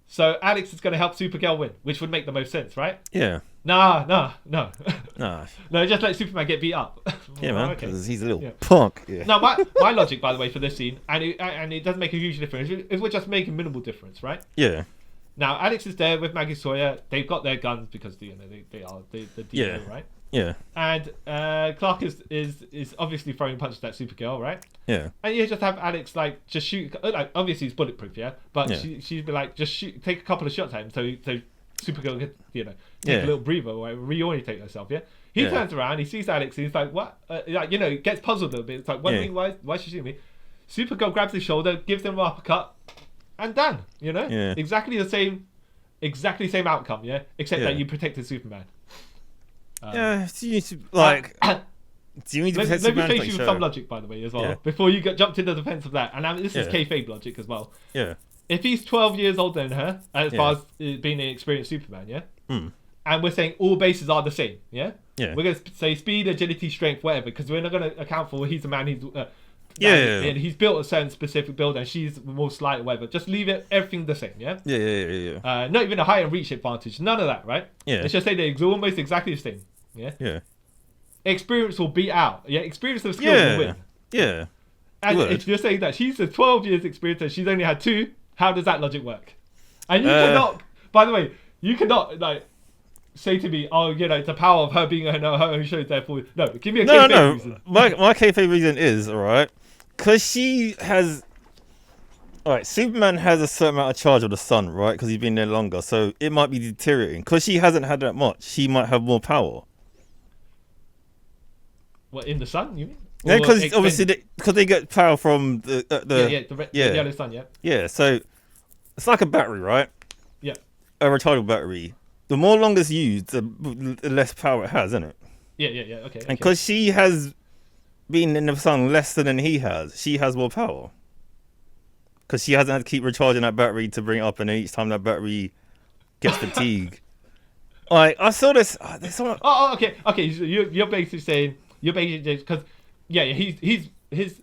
so Alex is going to help Supergirl win, which would make the most sense, right? Yeah. No. Nah. No, just let Superman get beat up. Yeah, man, Okay. because he's a little punk. Yeah. Now, my logic, by the way, for this scene, and it doesn't make a huge difference, is we're just making minimal difference, right? Yeah. Now, Alex is there with Maggie Sawyer. They've got their guns because they are the DO, right? Yeah. And Clark is obviously throwing punches at Supergirl, right? Yeah. And you just have Alex like just shoot. Like obviously he's bulletproof, yeah. But Yeah. she'd be like just shoot, take a couple of shots at him, so Supergirl could take a little breather or reorientate herself, yeah. He turns around, he sees Alex, and he's like, "What?" He gets puzzled a little bit. It's like, wondering why is she shooting me? Supergirl grabs his shoulder, gives him an uppercut, and done. Yeah. Exactly the same outcome, yeah. Except that you protected Superman. Yeah. Do you need to like? Do you need to protect let me Superman? face you with some logic, by the way, as well. Yeah. Before you get jumped into the defense of that, and this is kayfabe logic as well. Yeah. If he's 12 years older than her, as far as being an experienced Superman, yeah. And we're saying all bases are the same, yeah. Yeah. We're going to say speed, agility, strength, whatever, because we're not going to account for he's a man. And he's built a certain specific build, and she's more slight, or whatever. Just leave everything the same, yeah. Yeah. Not even a height and reach advantage. None of that, right? Yeah. Let's just say they're almost exactly the same. Yeah. Yeah. Experience will beat out. Yeah. Experience of skill will win. Yeah. And if you're saying that she's a 12 years experience and she's only had 2, how does that logic work? And you cannot. By the way, you cannot like say to me, "Oh, the power of her being her own show." Therefore, no. Give me a kayfabe reason. My kayfabe reason is alright, because she has. Alright, Superman has a certain amount of charge of the sun, right? Because he's been there longer, so it might be deteriorating. Because she hasn't had that much, she might have more power. What, in the sun? You mean? Yeah, because obviously they get power from the yellow sun, yeah. Yeah, so it's like a battery, right? Yeah. A rechargeable battery. The more long it's used, the less power it has, isn't it? Yeah. Okay. And because she has been in the sun less than he has, she has more power. Because she hasn't had to keep recharging that battery to bring it up, and then each time that battery gets fatigued. I saw this. There's someone... Okay. So you're basically saying because his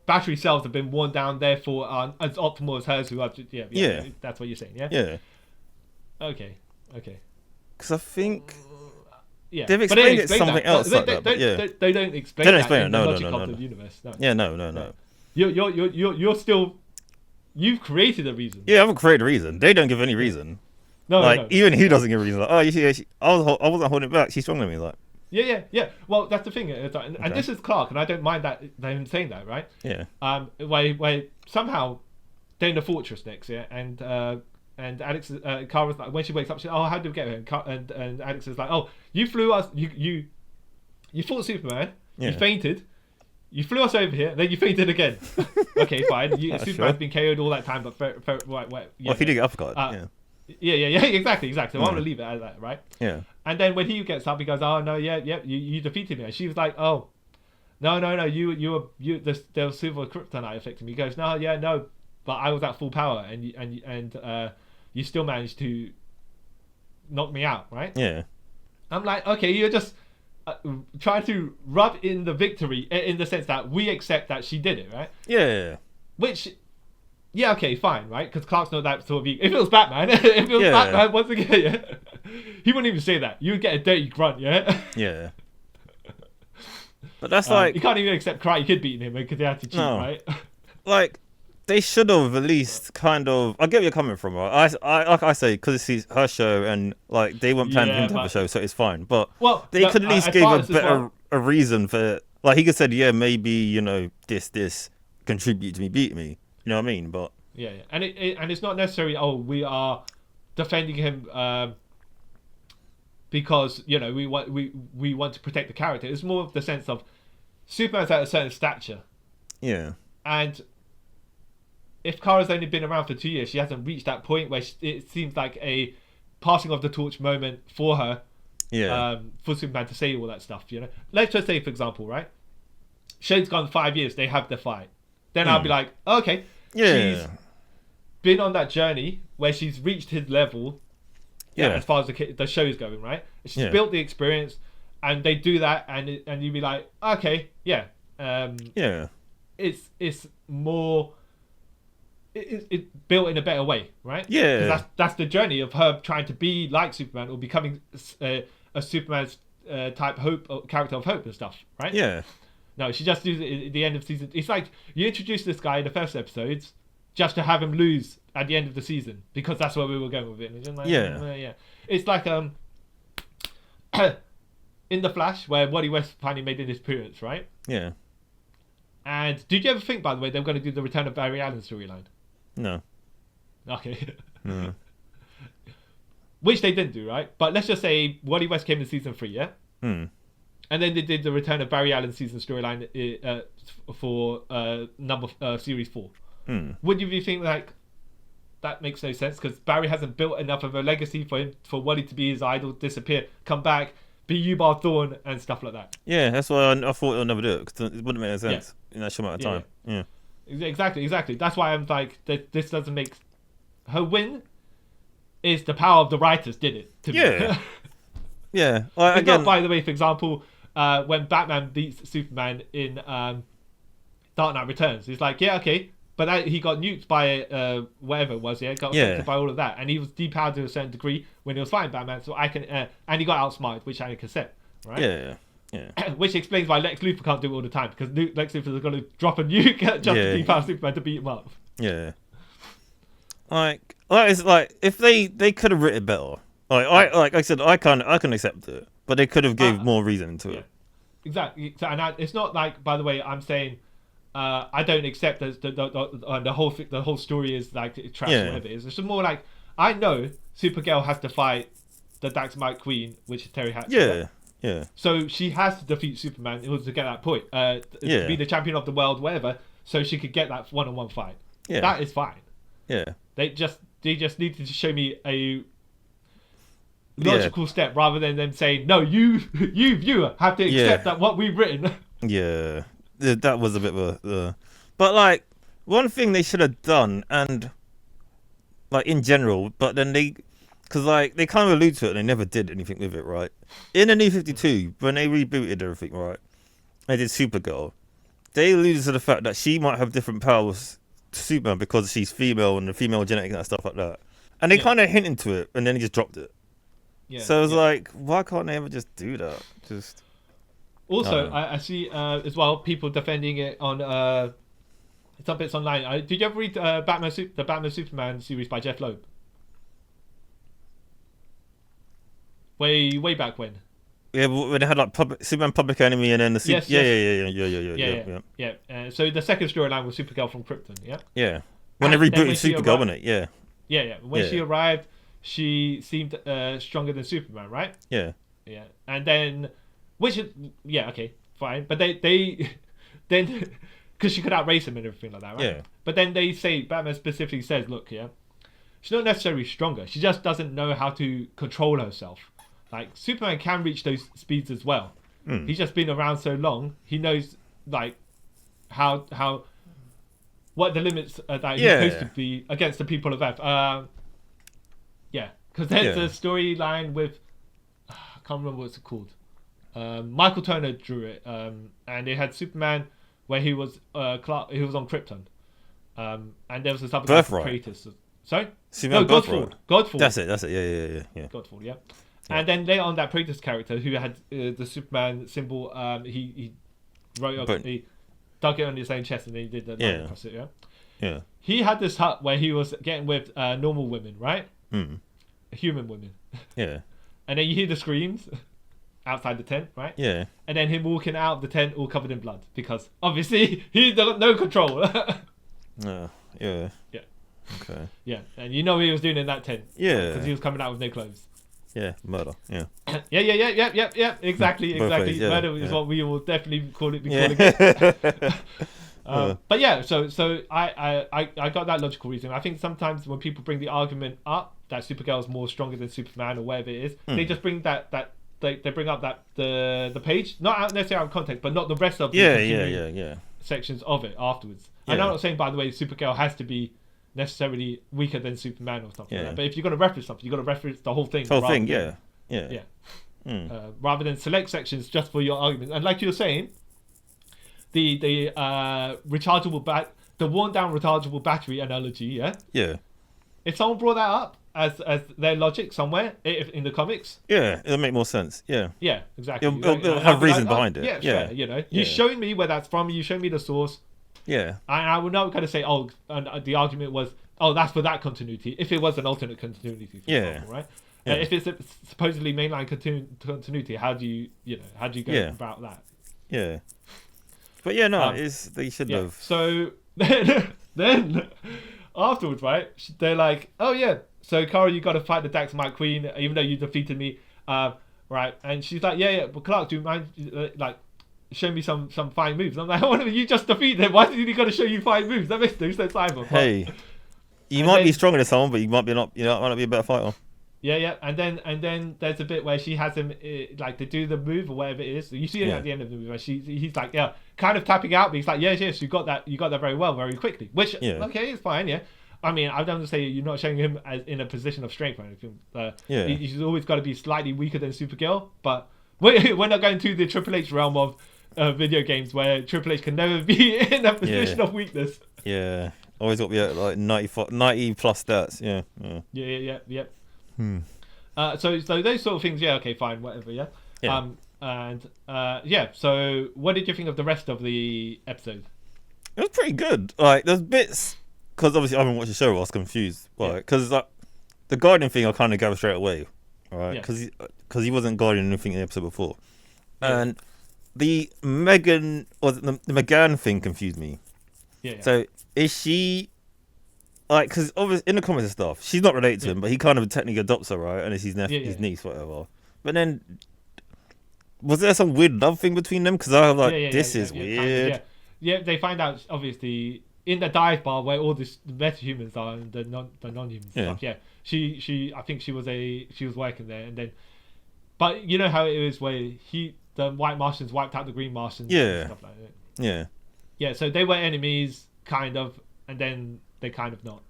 battery cells have been worn down, therefore as optimal as hers. That's what you're saying, yeah. Yeah. Okay. Because I think Yeah. They've explained it something else like that. They don't explain that in the logic of the universe. No. Yeah, no. You're still... You've created a reason. Yeah, I haven't created a reason. They don't give any reason. No. Even he doesn't give a reason. Like, oh, I wasn't holding it back. She's stronger than me. Like, yeah. Well, that's the thing. And this is Clark, and I don't mind that them saying that, right? Yeah. Where somehow they're in the fortress next, yeah, and Alex, Kara's like, when she wakes up, she's like, oh, how did we get here? And Alex is like, oh, you flew us, you fought Superman, you fainted. You flew us over here, then you fainted again. Okay, fine. Superman's been KO'd all that time, but well, if he did get uppercut, yeah, exactly. So I'm gonna leave it as that, right? Yeah. And then when he gets up, he goes, "Oh no, you defeated me." And she was like, "Oh, no, there was silver kryptonite affecting me." He goes, "No, but I was at full power, and you still managed to knock me out, right?" Yeah. I'm like, okay, you're just trying to rub in the victory in the sense that we accept that she did it, right? Yeah. Which, yeah, okay, fine, right? Because Clark's not that sort of... If it was Batman, Batman, once again, he wouldn't even say that. You would get a dirty grunt, yeah? Yeah. But that's like... You can't even accept Karate Kid beating him because they had to cheat, right? Like, they should have at least kind of... I get where you're coming from, right? Like I say, because it's her show and, like, they weren't planning for him to have a show, so it's fine. But they could at least give a reason for... Like, he could have said, maybe, this contribute to me beating me. You know what I mean? But yeah. And it's not necessarily, we are defending him because, we want to protect the character. It's more of the sense of Superman's at a certain stature. Yeah. And if Kara's only been around for 2 years, she hasn't reached that point where it seems like a passing of the torch moment for her. Yeah. For Superman to say all that stuff, Let's just say, for example, right? Shade's gone 5 years, they have the fight. Then I'll be like, okay, she's been on that journey where she's reached his level, as far as the show's going, right? She's built the experience, and they do that, and you'd be like, okay, it's more it's built in a better way, right? Yeah. 'Cause that's the journey of her trying to be like Superman or becoming a Superman's type character of hope and stuff, right? Yeah. No, she just does it at the end of season. It's like you introduce this guy in the first episodes just to have him lose at the end of the season because that's where we were going with it. And it's like, yeah. It's like in the Flash where Wally West finally made an appearance, right? Yeah. And did you ever think, by the way, they were going to do the Return of Barry Allen storyline? No. Okay. No. Which they didn't do, right? But let's just say Wally West came in season 3, yeah? Hmm. And then they did the Return of Barry Allen season storyline for series 4. Would you think like that makes no sense because Barry hasn't built enough of a legacy for Wally to be his idol, disappear, come back, be Eobard Thawne and stuff like that? Yeah, that's why I thought it'll never do it because it wouldn't make any sense in that short amount of time. Yeah. Exactly. That's why I'm like, this doesn't make her win. Is the power of the writers did it to me. Yeah. Again, not, by the way, for example, when Batman beats Superman in Dark Knight Returns, it's like, yeah, okay, but he got nuked by whatever it was, got affected by all of that, and he was depowered to a certain degree when he was fighting Batman, so I can, and he got outsmarted, which I can accept, right? Yeah. Which explains why Lex Luthor can't do it all the time, because Lex Luthor is going to drop a nuke just to depower Superman to beat him up. Yeah. It's like if they could have written better. Like I said, I can accept it, but they could have gave more reason to it. Exactly, and it's not like, by the way, I'm saying I don't accept the whole story is like trash or whatever it is. It's just more like I know Supergirl has to fight the Daxamite Queen, which is Terry Hatcher. Yeah. So she has to defeat Superman in order to get that point. To be the champion of the world, whatever. So she could get that one-on-one fight. Yeah. That is fine. Yeah. They just needed to show me a logical step rather than them saying, no, you viewer have to accept that what we've written. Yeah, that was a bit of a but like one thing they should have done, and like in general, but then because like they kind of allude to it and they never did anything with it, right? In the New 52, when they rebooted everything, right, they did Supergirl, they alluded to the fact that she might have different powers to Superman because she's female and the female genetic and stuff like that, and they kind of hinted to it and then he just dropped it. So it's like, why can't they ever just do that? Just also, I see as well people defending it on some bits online. Did you ever read the Batman Superman series by Jeff Loeb? Way back when. Yeah, when they had like Superman Public Enemy and then the yeah. So the second storyline was Supergirl from Krypton. Yeah. When they rebooted Supergirl, wasn't it? Yeah. When she arrived, she seemed stronger than Superman, right? Yeah. And then, okay, fine. But they then, because she could outrace him and everything like that, right? Yeah. But then Batman specifically says, look, she's not necessarily stronger. She just doesn't know how to control herself. Like, Superman can reach those speeds as well. He's just been around so long, he knows, like, what the limits that he's supposed to be against the people of Earth. Because there's a storyline with, I can't remember what it's called. Michael Turner drew it, and it had Superman where he was on Krypton, and there was this other creators. Sorry, Superman Godfall. That's it. Yeah. Godfall. Yeah. And then later on, that Praetor character who had the Superman symbol, he wrote up, he dug it on his own chest, and then he did the line across it. Yeah. He had this hut where he was getting with normal women, right? Human women. Yeah. And then you hear the screams outside the tent, right? Yeah. And then him walking out of the tent all covered in blood because obviously he's got no control. Yeah. Yeah. Okay. Yeah, and you know what he was doing in that tent. Yeah. Because he was coming out with no clothes. Yeah, murder. Yeah. Yeah. Exactly. Ways, Murder is what we will definitely call it. But yeah, so I got that logical reason. I think sometimes when people bring the argument up that Supergirl is more stronger than Superman or whatever it is, they just bring they bring up that the page, not necessarily out of context, but not the rest of the sections of it afterwards. And I'm not saying, by the way, Supergirl has to be necessarily weaker than Superman or something like that. But if you're going to reference something, you've got to reference the whole thing. Rather than select sections just for your argument. And like you were saying, the rechargeable the worn down rechargeable battery analogy, yeah. Yeah. If someone brought that up as their logic somewhere in the comics, yeah, it'll make more sense. Yeah. Yeah, exactly. It'll have reason behind it. Yeah, Yeah. fair, you showing me where that's from. You show me the source. Yeah. And I would not kind of say, oh, and the argument was, oh, that's for that continuity. If it was an alternate continuity, for example, right? Yeah. If it's supposedly mainline continuity, how do you go about that? Yeah. But yeah, no, they should have. So then afterwards, right? They're like, oh yeah, so Kara, you got to fight the Dax Might Queen, even though you defeated me, right? And she's like, yeah, but Clark, do you mind, show me some fine moves? I'm like, what? You just defeated him. Why did he got to show you fine moves? That makes no sense either. Hey, you might be stronger than someone, but you might not be a better fighter. Yeah, and then there's a bit where she has him like to do the move or whatever it is. You see it at the end of the movie where he's like, yeah, kind of tapping out, but he's like, yes, you got that very well, very quickly. Which okay, it's fine, yeah. I mean, I don't say you're not showing him as in a position of strength or anything. He's always got to be slightly weaker than Supergirl, but we're not going to the Triple H realm of video games where Triple H can never be in a position of weakness. Yeah, always got to be at like 90 plus stats. Yeah. So those sort of things, okay, fine, whatever, yeah. So what did you think of the rest of the episode? It was pretty good. Like, there's bits, because obviously I haven't watched the show, I was confused, right? Because the Guardian thing I kind of gathered straight away, right? Because he wasn't guarding anything in the episode before, and the Megan or the McGann thing confused me. So is she? Like, because obviously in the comics and stuff, she's not related to him, but he kind of technically adopts her, right? And it's his his niece, whatever. But then, was there some weird love thing between them? Because I was like, this is weird. Kind of, they find out obviously in the dive bar where all the metahumans are and the non-human stuff. Yeah, I think she was working there, and then, but you know how it is where the White Martians wiped out the Green Martians. And stuff like that. Yeah. So they were enemies, kind of, and then they kind of not,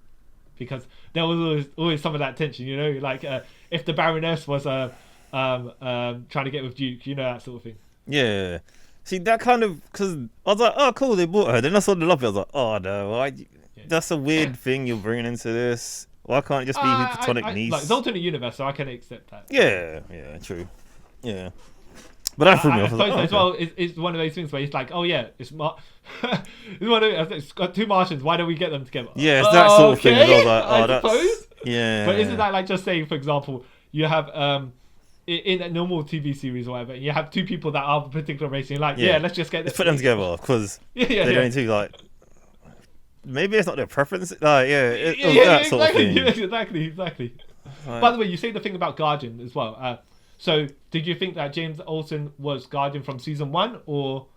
because there was always some of that tension, like if the Baroness was trying to get with Duke, that sort of thing. Yeah. See, that kind of, because I was like, oh cool, they bought her. Then I saw the love. I was like, oh no, that's a weird thing you're bringing into this. Why can't it just be his platonic niece? Like, it's alternate universe, so I can accept that. Yeah, true. Yeah. But that threw me off. As well, it's one of those things where it's like, oh yeah, it's got two Martians. Why don't we get them together? Yeah, it's that sort of thing. I was like, I suppose. Yeah. But isn't that like just saying, for example, you have in a normal TV series or whatever, you have two people that are of a particular race, and you're like, let's just let's put them together because they don't do like. Maybe it's not their preference. Like, that sort of thing. Exactly. Right. By the way, you say the thing about Guardian as well. So, did you think that James Olsen was Guardian from season 1, or?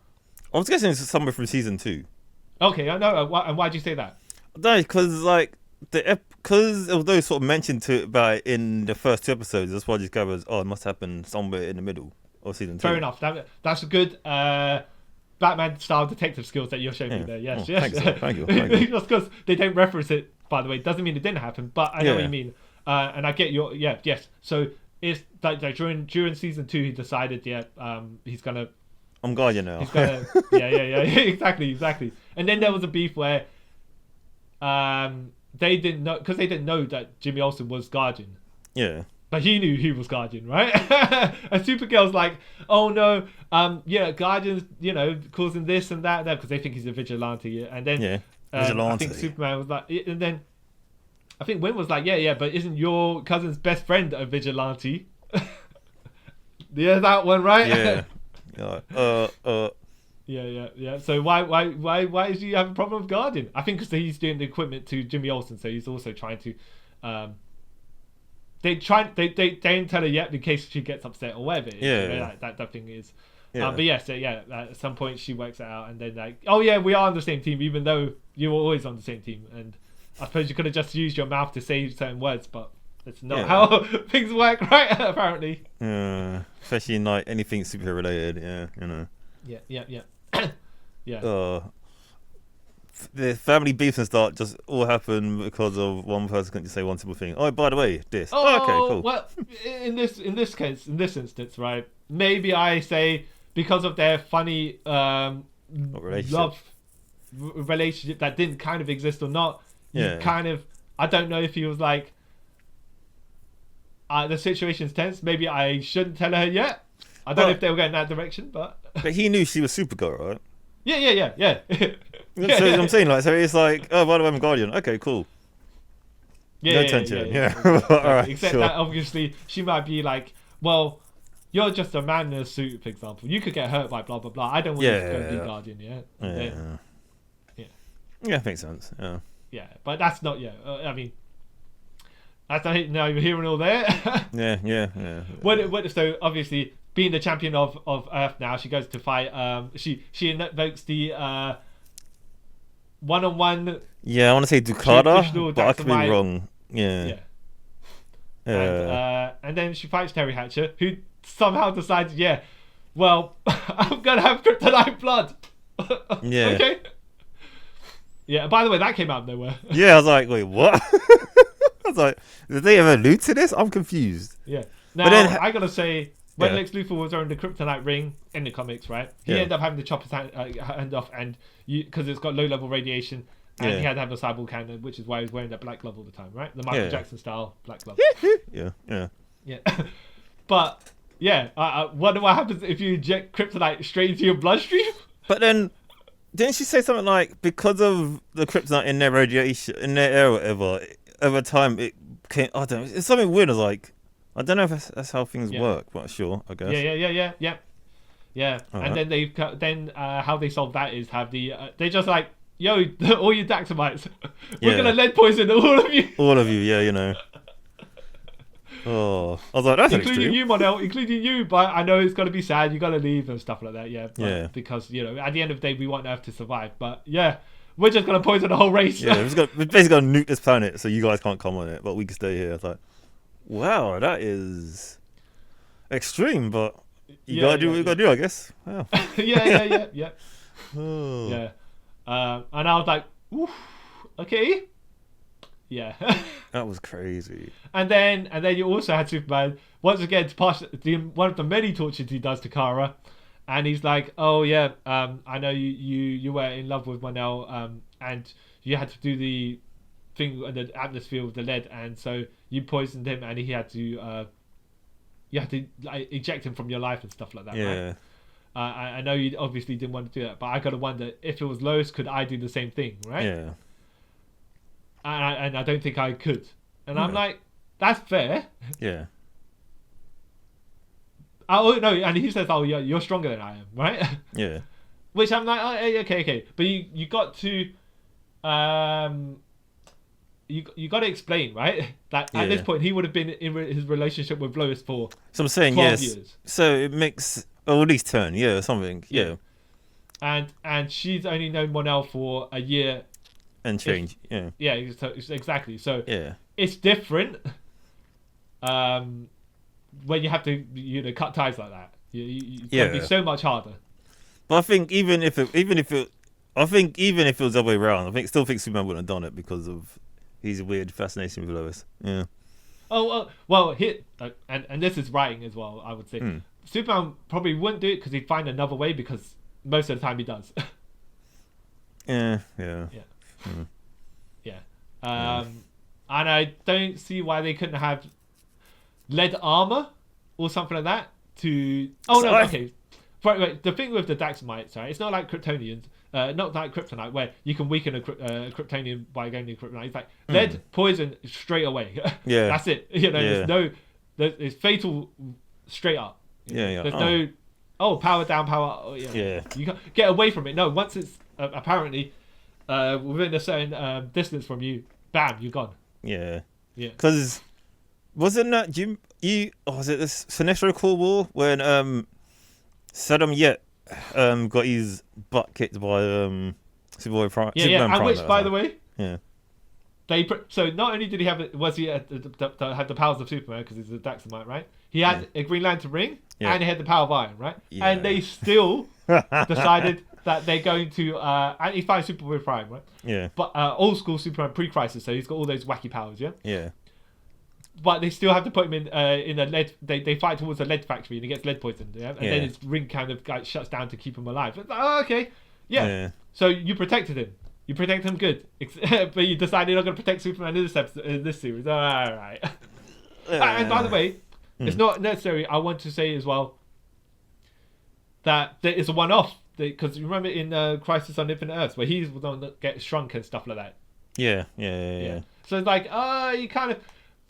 I was guessing it's somewhere from season 2. Okay, I know. And why'd you say that? No, because because it was sort of mentioned in the first 2 episodes. That's why I just gathered. Oh, it must happen somewhere in the middle of season 2. Fair enough. That's a good Batman style detective skills that you're showing me there. Yes. Thank you. Just because they don't reference it, by the way, doesn't mean it didn't happen. But I know what you mean. And I get your yes. So. It's like during season 2 he decided he's gonna. I'm Guardian now. He's gonna exactly. And then there was a beef where they didn't know that Jimmy Olsen was Guardian. Yeah. But he knew he was Guardian, right? And Supergirl's like, oh no, Guardian's causing this and that because they think he's a vigilante. And then vigilante. I think Superman was like, and then. I think Wynn was like, but isn't your cousin's best friend a vigilante? Yeah, that one, right? Yeah. So why is he have a problem with Guardian? I think because he's doing the equipment to Jimmy Olsen, so he's also trying to. They didn't tell her yet in case she gets upset or whatever. That thing is. Yeah. But yes, at some point she works it out, and then like, oh yeah, we are on the same team, even though you were always on the same team, and. I suppose you could have just used your mouth to say certain words, but that's not how things work, right? Apparently. Yeah, especially in like anything super related. Yeah. The family beefs and stuff just all happen because of one person couldn't just say one simple thing. Oh, by the way, this. Oh, okay, cool. Well, in this instance, right? Maybe I say because of their funny love. relationship that didn't kind of exist or not. Yeah. You kind of, I don't know if he was like, the situation's tense. Maybe I shouldn't tell her yet. I don't know if they were going that direction, but. But he knew she was Supergirl, right? Yeah. So I'm saying, like, so it's like, oh, by the way, I'm a Guardian. Okay, cool. No tension. Yeah. All right. Except sure. that obviously she might be like, well, you're just a man in a suit, for example. You could get hurt by blah blah blah. I don't want you to go be Guardian. Yeah, makes sense. Yeah. Yeah, but that's not. Yeah, I mean, that's not you're hearing all there. Yeah. So obviously, being the champion of Earth now, she goes to fight. She invokes the one-on-one. Yeah, I want to say Ducata, but I could be wrong. Yeah. And then she fights Terry Hatcher, who somehow decides, well, I'm gonna have kryptonite blood. Yeah. Okay. Yeah. By the way, that came out of nowhere. Yeah, I was like, wait, what? I was like, did they ever allude to this? I'm confused. Yeah. Now, I gotta say, when Lex Luthor was wearing the kryptonite ring in the comics, right? He ended up having to chop his hand off, and because it's got low-level radiation, and he had to have a cyborg cannon, which is why he was wearing that black glove all the time, right? The Michael Jackson style black glove. Yeah. But I wonder what happens if you inject kryptonite straight into your bloodstream. But then, didn't she say something like, because of the kryptonite in their radiation, in their air or whatever, over time it came, I don't know, it's something weird. Like, I don't know if that's how things work, but sure, I guess. Yeah. All And how they solve that is have they're just like, yo, all you Daxamites, we're gonna lead poison all of you. All of you, you know. Oh, I was like, that's including extreme. you, Monel, including you. But I know it's gonna be sad. You gotta leave and stuff like that. Because at the end of the day, we want Earth to survive. But we're just gonna poison the whole race. We're basically gonna nuke this planet, so you guys can't come on it, but we can stay here. It's like, wow, that is extreme, but you gotta do what you gotta do, I guess. Wow. Yeah. Oh. Yeah. And I was like, oof, okay. Yeah. That was crazy. And then you also had Superman once again to pass one of the many tortures he does to Kara, and he's like, oh yeah, I know you were in love with Monel, and you had to do the thing in the atmosphere with the lead, and so you poisoned him, and he had to you had to like eject him from your life and stuff like that. Yeah. Right? I know you obviously didn't want to do that, but I gotta wonder if it was Lois, could I do the same thing, right? Yeah. And I don't think I could. And I'm like, that's fair. Yeah. Oh no, and he says, "Oh yeah, you're stronger than I am," right? Yeah. Which I'm like, oh, okay. But you got to, you got to explain, right? That at this point he would have been in his relationship with Lois for so I'm saying 12 years. So it makes, or at least 10, something, And she's only known Monel for a year. And change, Yeah, exactly. So yeah, it's different. When you have to, cut ties like that, it's gonna be so much harder. But I think even if it was the other way around, I still think Superman wouldn't have done it because of his weird fascination with Lois. Yeah. Oh well, and this is writing as well. I would say Superman probably wouldn't do it because he'd find another way, because most of the time he does. Yeah. And I don't see why they couldn't have lead armor or something like that to. Oh no, okay. Right, the thing with the Daxamites, right? It's not like Kryptonians, not like Kryptonite, where you can weaken a Kryptonian by going to Kryptonite. It's like lead poison straight away. Yeah, that's it. It's fatal straight up. There's no power down, power. You can't get away from it. No, once it's apparently within a certain distance from you, bam, you're gone. Yeah. Because wasn't that was it this Sinestro Claw War when Saddam Yet got his butt kicked by Superboy Prime? Superman Prime, which, by the way, so not only did he have had the powers of Superman because he's a Daxamite, right? He had a Green Lantern ring and he had the power of Iron, right? And they still decided that they're going to and he finds Superboy Prime, right? Yeah. But old school Superman pre-crisis, so he's got all those wacky powers, Yeah. But they still have to put him in a lead. They fight towards a lead factory and he gets lead poisoned, and then his ring kind of shuts down to keep him alive. It's like, okay, Yeah. So you protected him. You protect him good, but you decided you're not going to protect Superman in this episode, in this series. All right. And by the way, it's not necessary. I want to say as well that there is a one-off, because you remember in Crisis on Infinite Earths where he's the one that gets shrunk and stuff like that. Yeah. So it's like, you kind of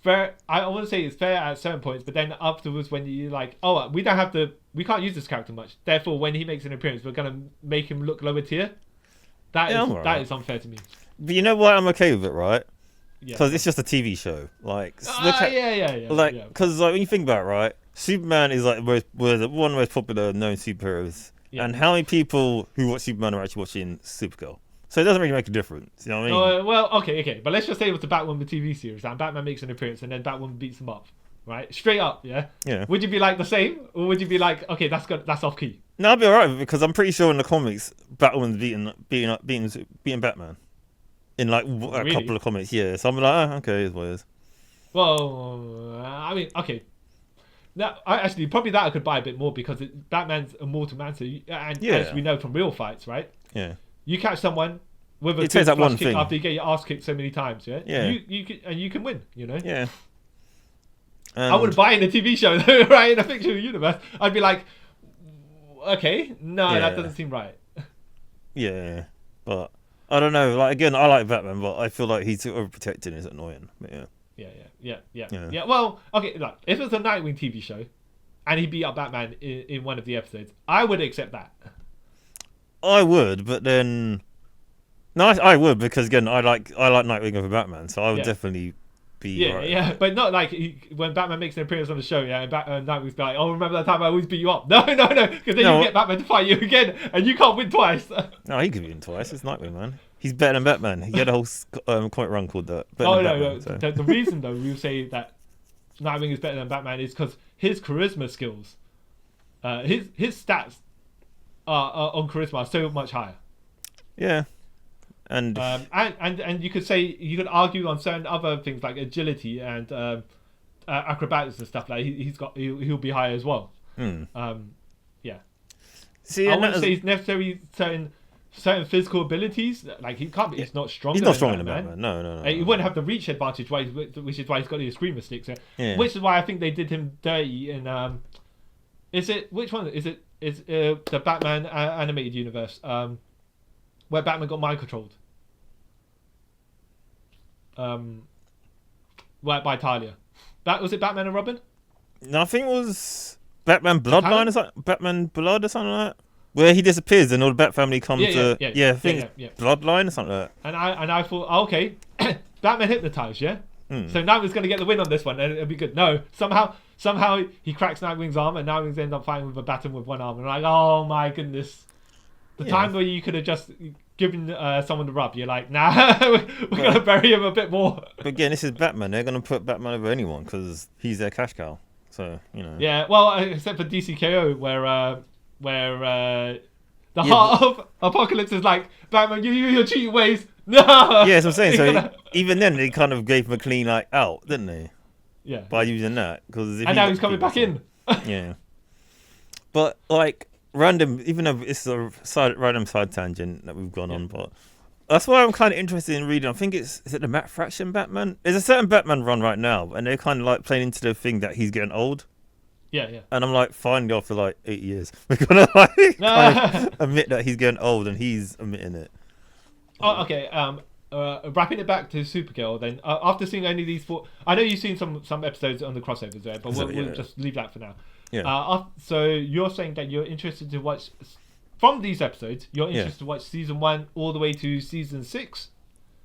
fair. I want to say it's fair at certain points, but then afterwards when you like, we can't use this character much. Therefore, when he makes an appearance, we're gonna make him look lower tier. That is unfair to me. But you know why I'm okay with it, right? Because Yeah. it's just a TV show. Like, yeah. Like, because when you think about it, right, Superman is like one of the most popular known superheroes. Yeah. And how many people who watch Superman are actually watching Supergirl? So it doesn't really make a difference. You know what I mean? Well, okay. But let's just say it was the Batwoman TV series, and Batman makes an appearance, and then Batwoman beats him up. Right? Straight up, yeah? Yeah. Would you be like the same? Or would you be like, okay, that's off key? No, I'd be alright with it, because I'm pretty sure in the comics, Batwoman's beating Batman. In like a couple of comics, yeah. So I'm like, okay, it's what it is. Well, I mean, okay. Now, probably that I could buy a bit more, because Batman's a mortal man, so as we know from real fights, right? Yeah. You catch someone with a It takes that one kick thing after you get your ass kicked so many times, yeah? Yeah. You can win, you know? Yeah. I wouldn't buy in a TV show, though, right? In a fictional universe, I'd be like, okay, no, that doesn't seem right. Yeah, but I don't know. Like, again, I like Batman, but I feel like he's overprotecting is annoying. But Yeah. Well, okay, look, if it's a Nightwing TV show, and he beat up Batman in one of the episodes, I would accept that. I would, but then no, I would, because again, I like Nightwing over Batman, so I would definitely be but not like when Batman makes an appearance on the show, and Nightwing's be like, remember that time I always beat you up? No, because then you get Batman to fight you again, and you can't win twice. No, he could win twice. It's Nightwing, man. He's better than Batman. He had a whole comic run called that. No. The reason though we say that Nightwing is better than Batman is because his charisma skills, his stats on charisma are so much higher. Yeah. And you could argue on certain other things like agility and acrobatics and stuff, like he'll be higher as well. Yeah. See, I wouldn't say he's necessarily certain physical abilities, like he can't be. He's not stronger. He's not stronger than Batman. No. He wouldn't have the reach advantage, which is why he's got his screamer sticks. Which is why I think they did him dirty in. Which one is it? Is the Batman animated universe? Where Batman got mind controlled. Right by Talia. Was it Batman and Robin? No, I think it was Batman Bloodline or something. Batman Blood or something like that. Where he disappears and all the Bat family come to I think Bloodline or something like that. And I thought, okay, Batman hypnotized, yeah. So Nightwing's gonna get the win on this one, and it'll be good. No, somehow he cracks Nightwing's arm, and Nightwing's end up fighting with a Baton with one arm, and I'm like, oh my goodness. The time where you could have just given someone the rub, you're like, nah, we're gonna bury him a bit more. But again, this is Batman. They're gonna put Batman over anyone because he's their cash cow. So Yeah, well, except for DCKO, where the heart of Apocalypse is like, Batman, your cheating ways. No. Yeah, that's what I'm saying. So even then, they kind of gave him a clean out, didn't they? Yeah. By using that, and now he's coming back in. Yeah. But like random, even though it's a random side tangent that we've gone on, but that's why I'm kind of interested in reading. I think is it the Matt Fraction Batman? There's a certain Batman run right now, and they're kind of like playing into the thing that he's getting old. Yeah. And I'm like, finally, after like 8 years, we're gonna like admit that he's getting old, and he's admitting it. Oh, okay. Wrapping it back to Supergirl, then after seeing only these 4, I know you've seen some episodes on the crossovers there, but we'll just leave that for now. Yeah. So you're saying that you're interested to watch from these episodes. You're interested to watch season 1 all the way to season 6.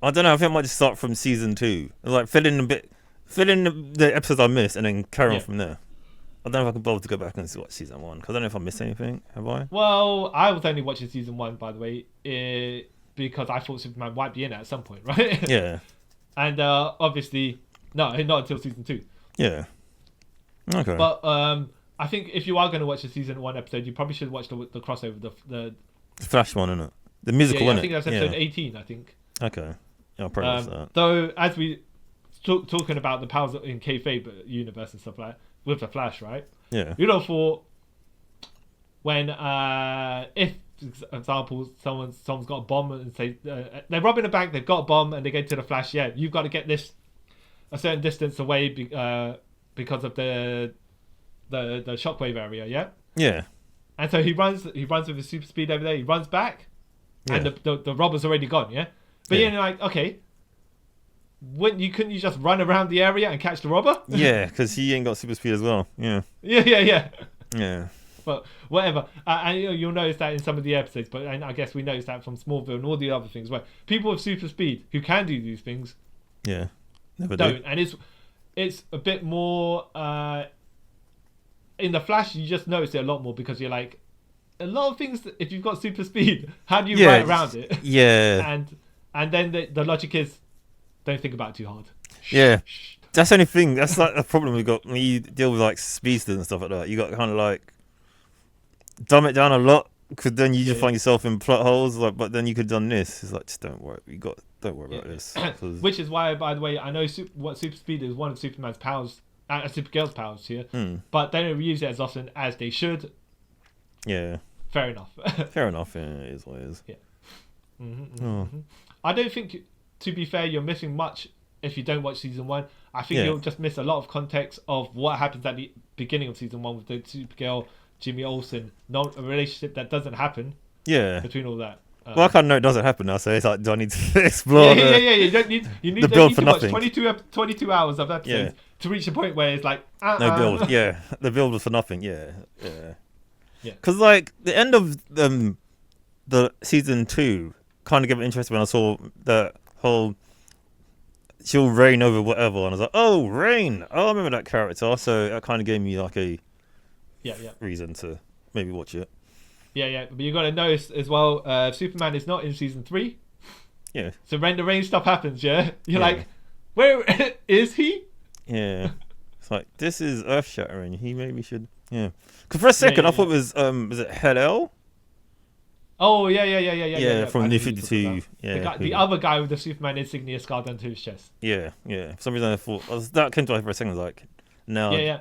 I don't know. I think I might just start from season 2, like fill in the episodes I missed, and then carry on from there. I don't know if I can bother to go back and watch season 1 because I don't know if I missed anything. Have I? Well, I was only watching season 1, by the way, because I thought Superman might be in it at some point, right? Yeah. And obviously, no, not until season 2. Yeah. Okay. But I think if you are going to watch a season 1 episode, you probably should watch the crossover, the Flash one, isn't it? The musical one. I think that's episode 18. I think. Okay. Yeah, I'll probably watch that. Though, as we talking about the powers in kayfabe universe and stuff like that, with the Flash, right? Yeah. For when if example, someone's got a bomb and say they're robbing a bank, they've got a bomb, and they go to the Flash. Yeah, you've got to get this a certain distance away because of the shockwave area. Yeah. Yeah. And so he runs with his super speed over there. He runs back, and the robber's already gone. Yeah. But you're like, okay, couldn't you just run around the area and catch the robber? Yeah, because he ain't got super speed as well. Yeah. Yeah. But whatever. And you'll notice that in some of the episodes. But I guess we noticed that from Smallville and all the other things where people with super speed who can do these things, never don't. do. And it's a bit more. In the Flash, you just notice it a lot more because you're like, a lot of things. If you've got super speed, how do you ride around it? Yeah. And then the logic is, don't think about it too hard. Yeah. That's the only thing. That's like the problem we got when you deal with like speedsters and stuff like that. You got to kind of like dumb it down a lot because then you just find yourself in plot holes. Like, but then you could have done this. It's like, just don't worry. Don't worry about this. Which is why, by the way, I know what super speed is one of Superman's powers. Supergirl's powers here, but they don't use it as often as they should. Yeah. Fair enough. Fair enough. Yeah, it is what it is. Yeah. I don't think, to be fair, you're missing much if you don't watch season 1. I think you'll just miss a lot of context of what happens at the beginning of season 1 with the Supergirl, Jimmy Olsen, not a relationship that doesn't happen. Yeah. Between all that. Well, I kind of know it doesn't happen now, so it's like, do I need to explore You don't need the build for to watch nothing. 22 hours of episodes to reach a point where it's like no build. Yeah, the build was for nothing. Yeah. Because like the end of the season 2 kind of gave me interest when I saw the whole she'll reign over whatever, and I was like, oh, reign. Oh, I remember that character. So that kind of gave me like a reason to maybe watch it. Yeah, but you got to notice as well, Superman is not in season 3. Yeah. So when the rain stuff happens, you're like, where is he? Yeah. It's like, this is earth shattering. He maybe should. Yeah. Because for a second I thought it was it Hell? Oh yeah. From New 52. Yeah. The other guy with the Superman insignia scarred onto his chest. Yeah. For some reason I thought that came to life for a second. I was like, no. Yeah.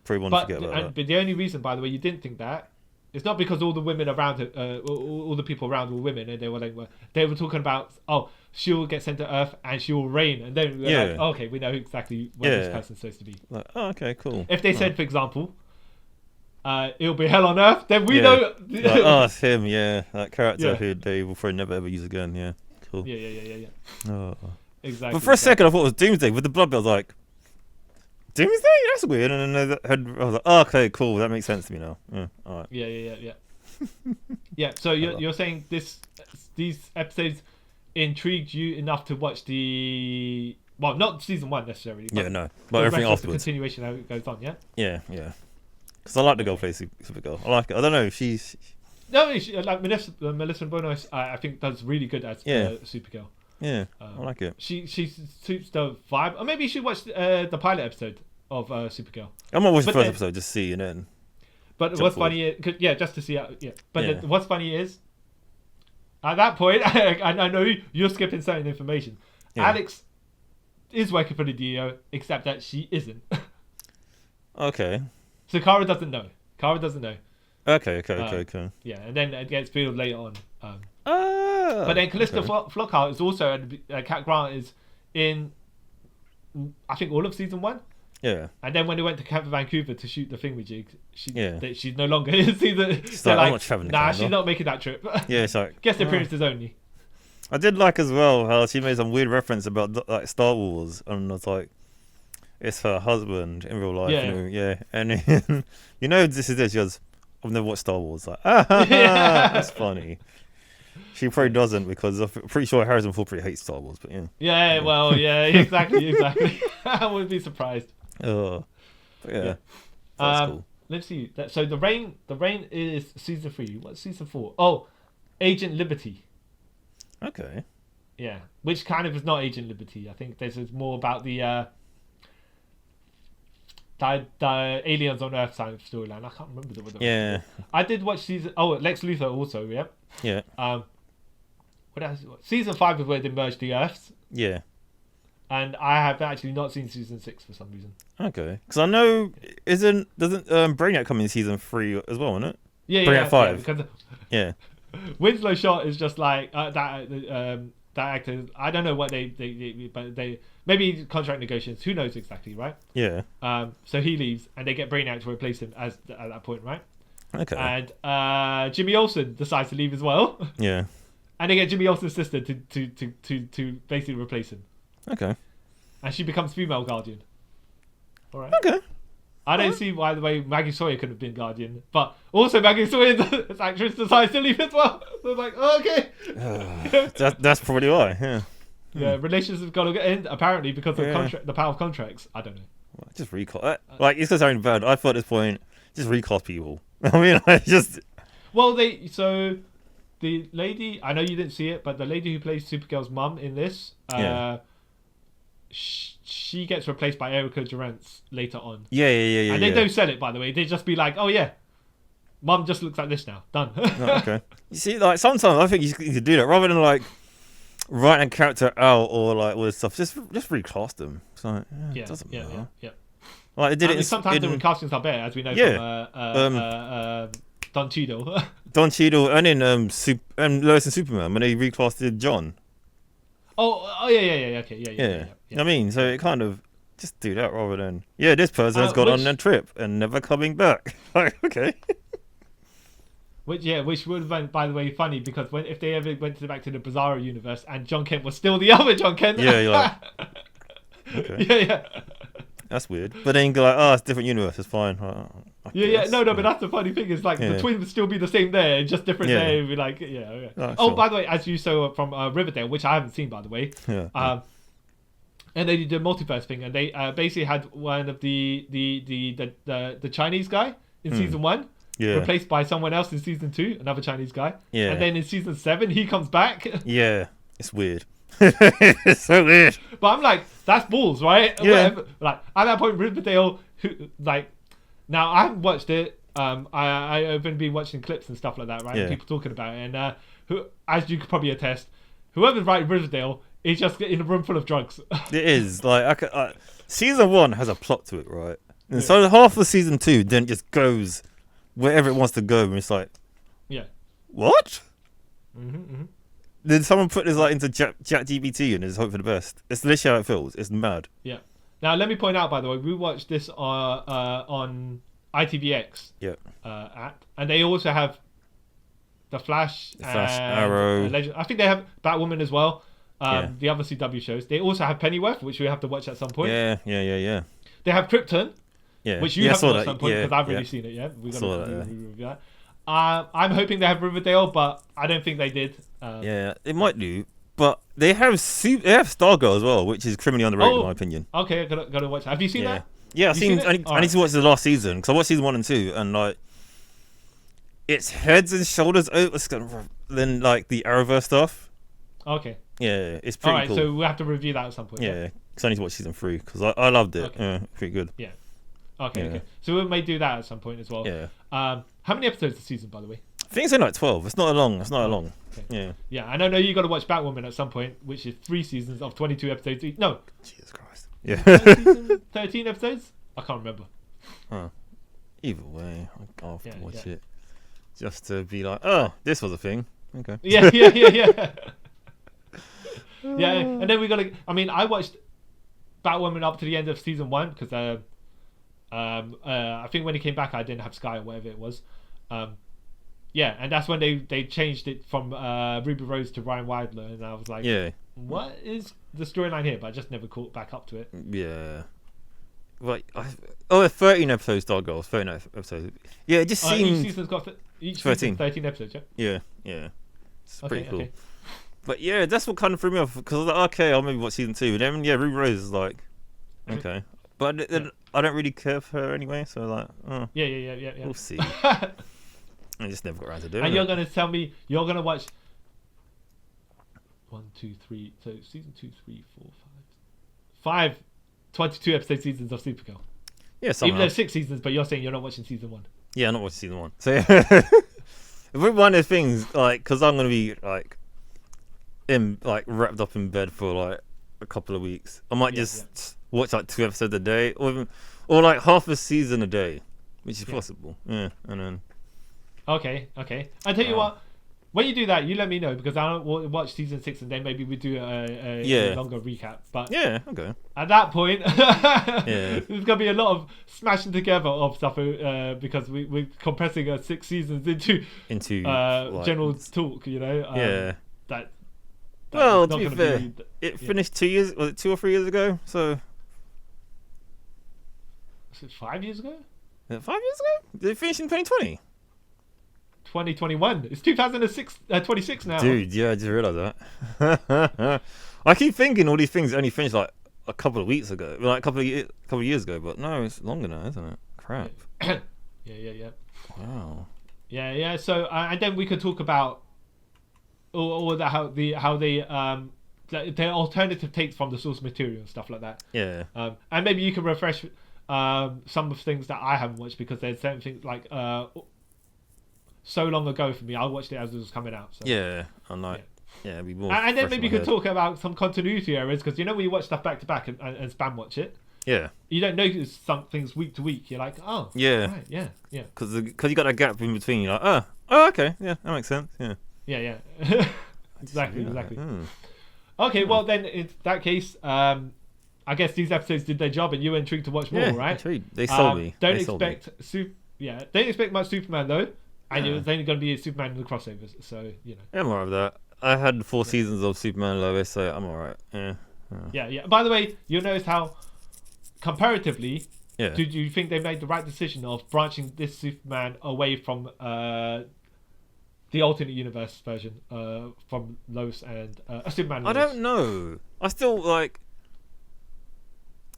Probably want to forget about that. But the only reason, by the way, you didn't think that. It's not because all the women around her, all the people around were women, and they were talking about, she'll get sent to Earth and she'll reign, and then we're like, okay, we know exactly what this person's supposed to be. Like, oh, okay, cool. If they said, for example, it'll be hell on Earth, then we know. Like, it's him, that character who they will probably never ever use again. Yeah, cool. Yeah. Oh. Exactly. But for a second, I thought it was Doomsday with the blood. I was like, Doomsday? That's weird. And then I was like, oh, okay, cool. That makes sense to me now. Yeah, all right. Yeah. Yeah. So you're saying these episodes intrigued you enough to watch not season 1 necessarily. But everything afterwards. The continuation how it goes on. Yeah. Because I like the girl play Supergirl. I like it. I don't know if she's. No, like Melissa Benoist, I think does really good as Supergirl. Yeah, I like it. She suits the vibe. Or maybe you should watch the pilot episode of Supergirl. I'm gonna watch the first episode just to see and then. But what's funny is, just to see how. Yeah. But what's funny is, at that point, I know you're skipping certain information. Yeah. Alex is working for the DEO, except that she isn't. Okay. So Kara doesn't know. Okay. Yeah, and then it gets revealed later on. But then Calista Flockhart is also Cat Grant is in, I think, all of season 1. Yeah. And then when they went to Camp Vancouver to shoot the thingamajig, she's no longer in season. She's not making that trip. Yeah, it's like guest appearances only. I did like as well how she made some weird reference about like Star Wars, and I was like, it's her husband in real life. And this is it. She goes, I've never watched Star Wars. Like, that's funny. She probably doesn't because I'm pretty sure Harrison Ford pretty hates Star Wars, but exactly. I wouldn't be surprised. That's cool. Let's see. So the rain is season 3. What's season 4? Oh, Agent Liberty. Okay. Yeah, which kind of is not Agent Liberty. I think this is more about the aliens on Earth side of storyline. I can't remember the. Yeah. I did watch season. Oh, Lex Luthor also. Yeah. Yeah. What else? Season 5 is where they merged the Earths. Yeah. And I have actually not seen season 6 for some reason. Okay. Because I know doesn't Brainiac come in season 3 as well, isn't it? Yeah. Brainiac 5. Yeah, Winslow's shot is just like that actor. I don't know what but they maybe contract negotiations. Who knows exactly, right? Yeah. So he leaves, and they get Brainiac to replace him at that point, right? Okay. And Jimmy Olsen decides to leave as well. Yeah. And they get Jimmy Olsen's sister to basically replace him. Okay. And she becomes female Guardian. All right. Okay. I don't see why the way Maggie Sawyer could have been Guardian, but also Maggie Sawyer's actress decides to leave as well. So it's like, oh, okay. That's probably why. Yeah. Yeah, relations have got to end apparently because of the power of contracts. I don't know. Well, just recall. Like it's sounding bad. I thought at this point, just recast people. I mean, I just. Well, the lady, I know you didn't see it, but the lady who plays Supergirl's mum in this, she gets replaced by Erica Durance later on. Yeah. And they don't sell it, by the way. They just be like, oh yeah, mum just looks like this now. Done. Oh, okay. You see, like sometimes I think you could do that rather than like writing a character out or like all this stuff. Just recast them. It's like, it doesn't matter. Yeah. Like they did sometimes the recastings are better, as we know from Don Cheadle. Don Cheadle and in Lois and Superman when they recasted John. Oh yeah. Okay, yeah. I mean, so it kind of just do that rather than this person has gone on a trip and never coming back. Like, okay. Which would have been, by the way, funny because if they ever went back to the Bizarro universe and John Kent was still the other John Kent. Yeah, you're like, okay. Yeah. That's weird. But then you go like, it's a different universe. It's fine. No, but that's the funny thing is like the twins would still be the same there, just different there. It'd be like, sure. By the way, as you saw from Riverdale, which I haven't seen, by the way. And they did the multiverse thing, and they basically had one of the Chinese guy in season 1 replaced by someone else in season 2, another Chinese guy. Yeah. And then in season 7, he comes back. Yeah, it's weird. It's so weird. But I'm like, that's balls, right? Yeah. Whatever. Like at that point, Riverdale, now I haven't watched it. I've been watching clips and stuff like that, right? Yeah. People talking about it, and as you could probably attest, whoever's writing Riverdale is just in a room full of drugs. It is like season 1 has a plot to it, right? And so half of season 2 then just goes wherever it wants to go, and it's like, what? Did someone put this like into ChatGPT and just hope for the best? It's literally how it feels. It's mad. Yeah. Now let me point out, by the way, we watched this on ITVX. Yeah. And they also have the Flash, Arrow. I think they have Batwoman as well. The other CW shows. They also have Pennyworth, which we have to watch at some point. Yeah. They have Krypton. Yeah. Which you have to watch at some point because I've really seen it. Yeah. We got to review that. I'm hoping they have Riverdale, but I don't think they did. It might do, but they have Stargirl as well, which is criminally underrated in my opinion. Okay, gotta watch that. Have you seen that? Yeah, I've seen. I need to watch the last season because I watched season 1 and 2, and like, it's heads and shoulders over than like the Arrowverse stuff. Okay. Yeah, it's pretty cool. So we'll have to review that at some point. Yeah, because I need to watch season 3 because I loved it. Okay. Pretty good. Yeah. Okay. So we may do that at some point as well. Yeah. How many episodes this season, by the way? I think it's only like 12. It's not long. Okay. Yeah. And I know you got to watch Batwoman at some point, which is 3 seasons of 22 episodes. No. Jesus Christ. Yeah. 13 episodes? I can't remember. Either way, I'll have to watch it just to be like, this was a thing. Okay. Yeah. Yeah, and then we got to. I mean, I watched Batwoman up to the end of season 1 because I think when it came back, I didn't have Sky or whatever it was. And that's when they changed it from Ruby Rose to Ryan Wilder, and I was like, what is the storyline here? But I just never caught back up to it. Yeah. Like, 13 episodes, Stargirl. 13 episodes. Yeah, it just seems. Each season's got 13 episodes, yeah? Yeah. It's pretty cool. Okay. But yeah, that's what kind of threw me off because I was like, okay, I'll maybe watch season 2. And then Ruby Rose is like, okay. But then I don't really care for her anyway, so like, Yeah. We'll see. I just never got around to doing it. And you're going to tell me you're going to watch 1, 2, 3, so season 2, 3, 4, 5 22 episode seasons of Supergirl. Yeah, somehow. Even though 6 seasons, but you're saying you're not watching season 1. Yeah, I'm not watching season 1. So yeah. One of the things, like, because I'm going to be like wrapped up in bed for like a couple of weeks, I might just watch like 2 episodes a day, or like half a season a day, which is possible. Yeah, and then. Okay. I tell you what, when you do that, you let me know because I'll watch season 6 and then maybe we do a longer recap. But yeah, okay. At that point, there's gonna be a lot of smashing together of stuff because we're compressing 6 seasons into general talk. You know, well, to be fair, it finished 2 years. Was it 2 or 3 years ago? So. Was it 5 years ago? 5 years ago? Did it finish in 2020? 2021. It's 26 now. Dude, yeah, I just realised that. I keep thinking all these things only finished like a couple of weeks ago, like a couple of years ago, but no, it's longer now, isn't it? Crap. Yeah. Wow. Yeah. So and then we could talk about all that how they their alternative takes from the source material and stuff like that. Yeah. And maybe you can refresh some of the things that I haven't watched because there's certain things like so long ago for me. I watched it as it was coming out. So. Yeah, I'm like, it'd be more. And then maybe you could talk about some continuity errors because you know when you watch stuff back to back and spam watch it. Yeah. You don't notice some things week to week. You're like, oh. Yeah. Right, yeah. Because you got that gap in between. You're like, oh, okay, yeah, that makes sense. Yeah. Yeah. exactly. Okay, well then in that case, I guess these episodes did their job and you were intrigued to watch more, right? Intrigued. They sold me. Don't expect much Superman though. And it was only going to be a Superman in the crossovers, so, you know. Yeah, I'm alright with that. I had 4 seasons of Superman and Lois, so I'm alright. Yeah. By the way, you'll notice how, comparatively, did you think they made the right decision of branching this Superman away from the alternate universe version from Lois and Superman and I Lois? don't know. I still, like,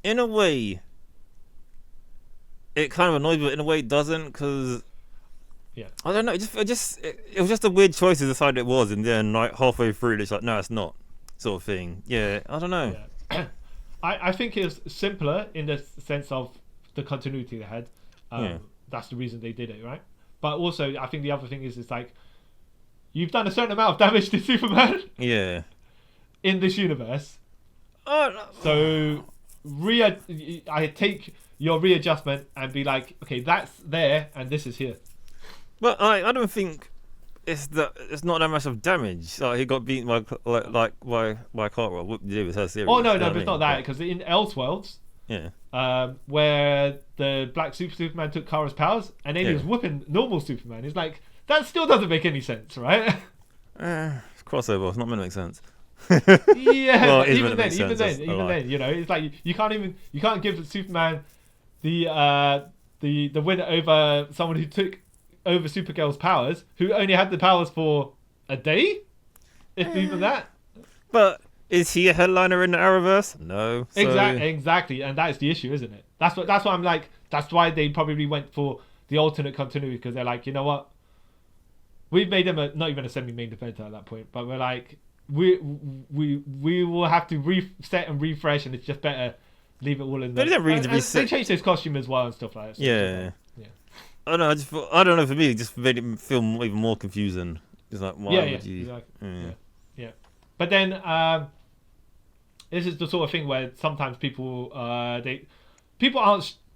in a way, it kind of annoys me, but in a way it doesn't, because... Yeah, I don't know. It was just a weird choice to decide it was, and then like halfway through, it's like, no, it's not, sort of thing. Yeah, I don't know. Yeah. I think it's simpler in the sense of the continuity they had. That's the reason they did it, right? But also, I think the other thing is, it's like you've done a certain amount of damage to Superman. Yeah. In this universe. So, I take your readjustment and be like, okay, that's there, and this is here. But I don't think it's not that much of damage. Like he got beaten by Cartwell. What did you do with her series? Oh no, but it's not that because in Elseworlds, where the Black Superman took Kara's powers and then he was whooping normal Superman. It's like that still doesn't make any sense, right? It's crossover. It's not meant to make sense. Yeah, well, even then, you know, it's like you can't give Superman the win over someone who took over Supergirl's powers, who only had the powers for a day, if even that. But is he a headliner in the Arrowverse? No. So... Exactly, and that is the issue, isn't it? That's what I'm like. That's why they probably went for the alternate continuity because they're like, you know what? We've made him not even a semi-main defender at that point, but we're like, we will have to reset and refresh, and it's just better leave it all in there. They didn't really reset. They changed his costume as well and stuff like that. So yeah. I don't know. I don't know. For me, it just made it feel even more confusing. It's like, why would you? Exactly. Yeah. But then, this is the sort of thing where sometimes people aren't.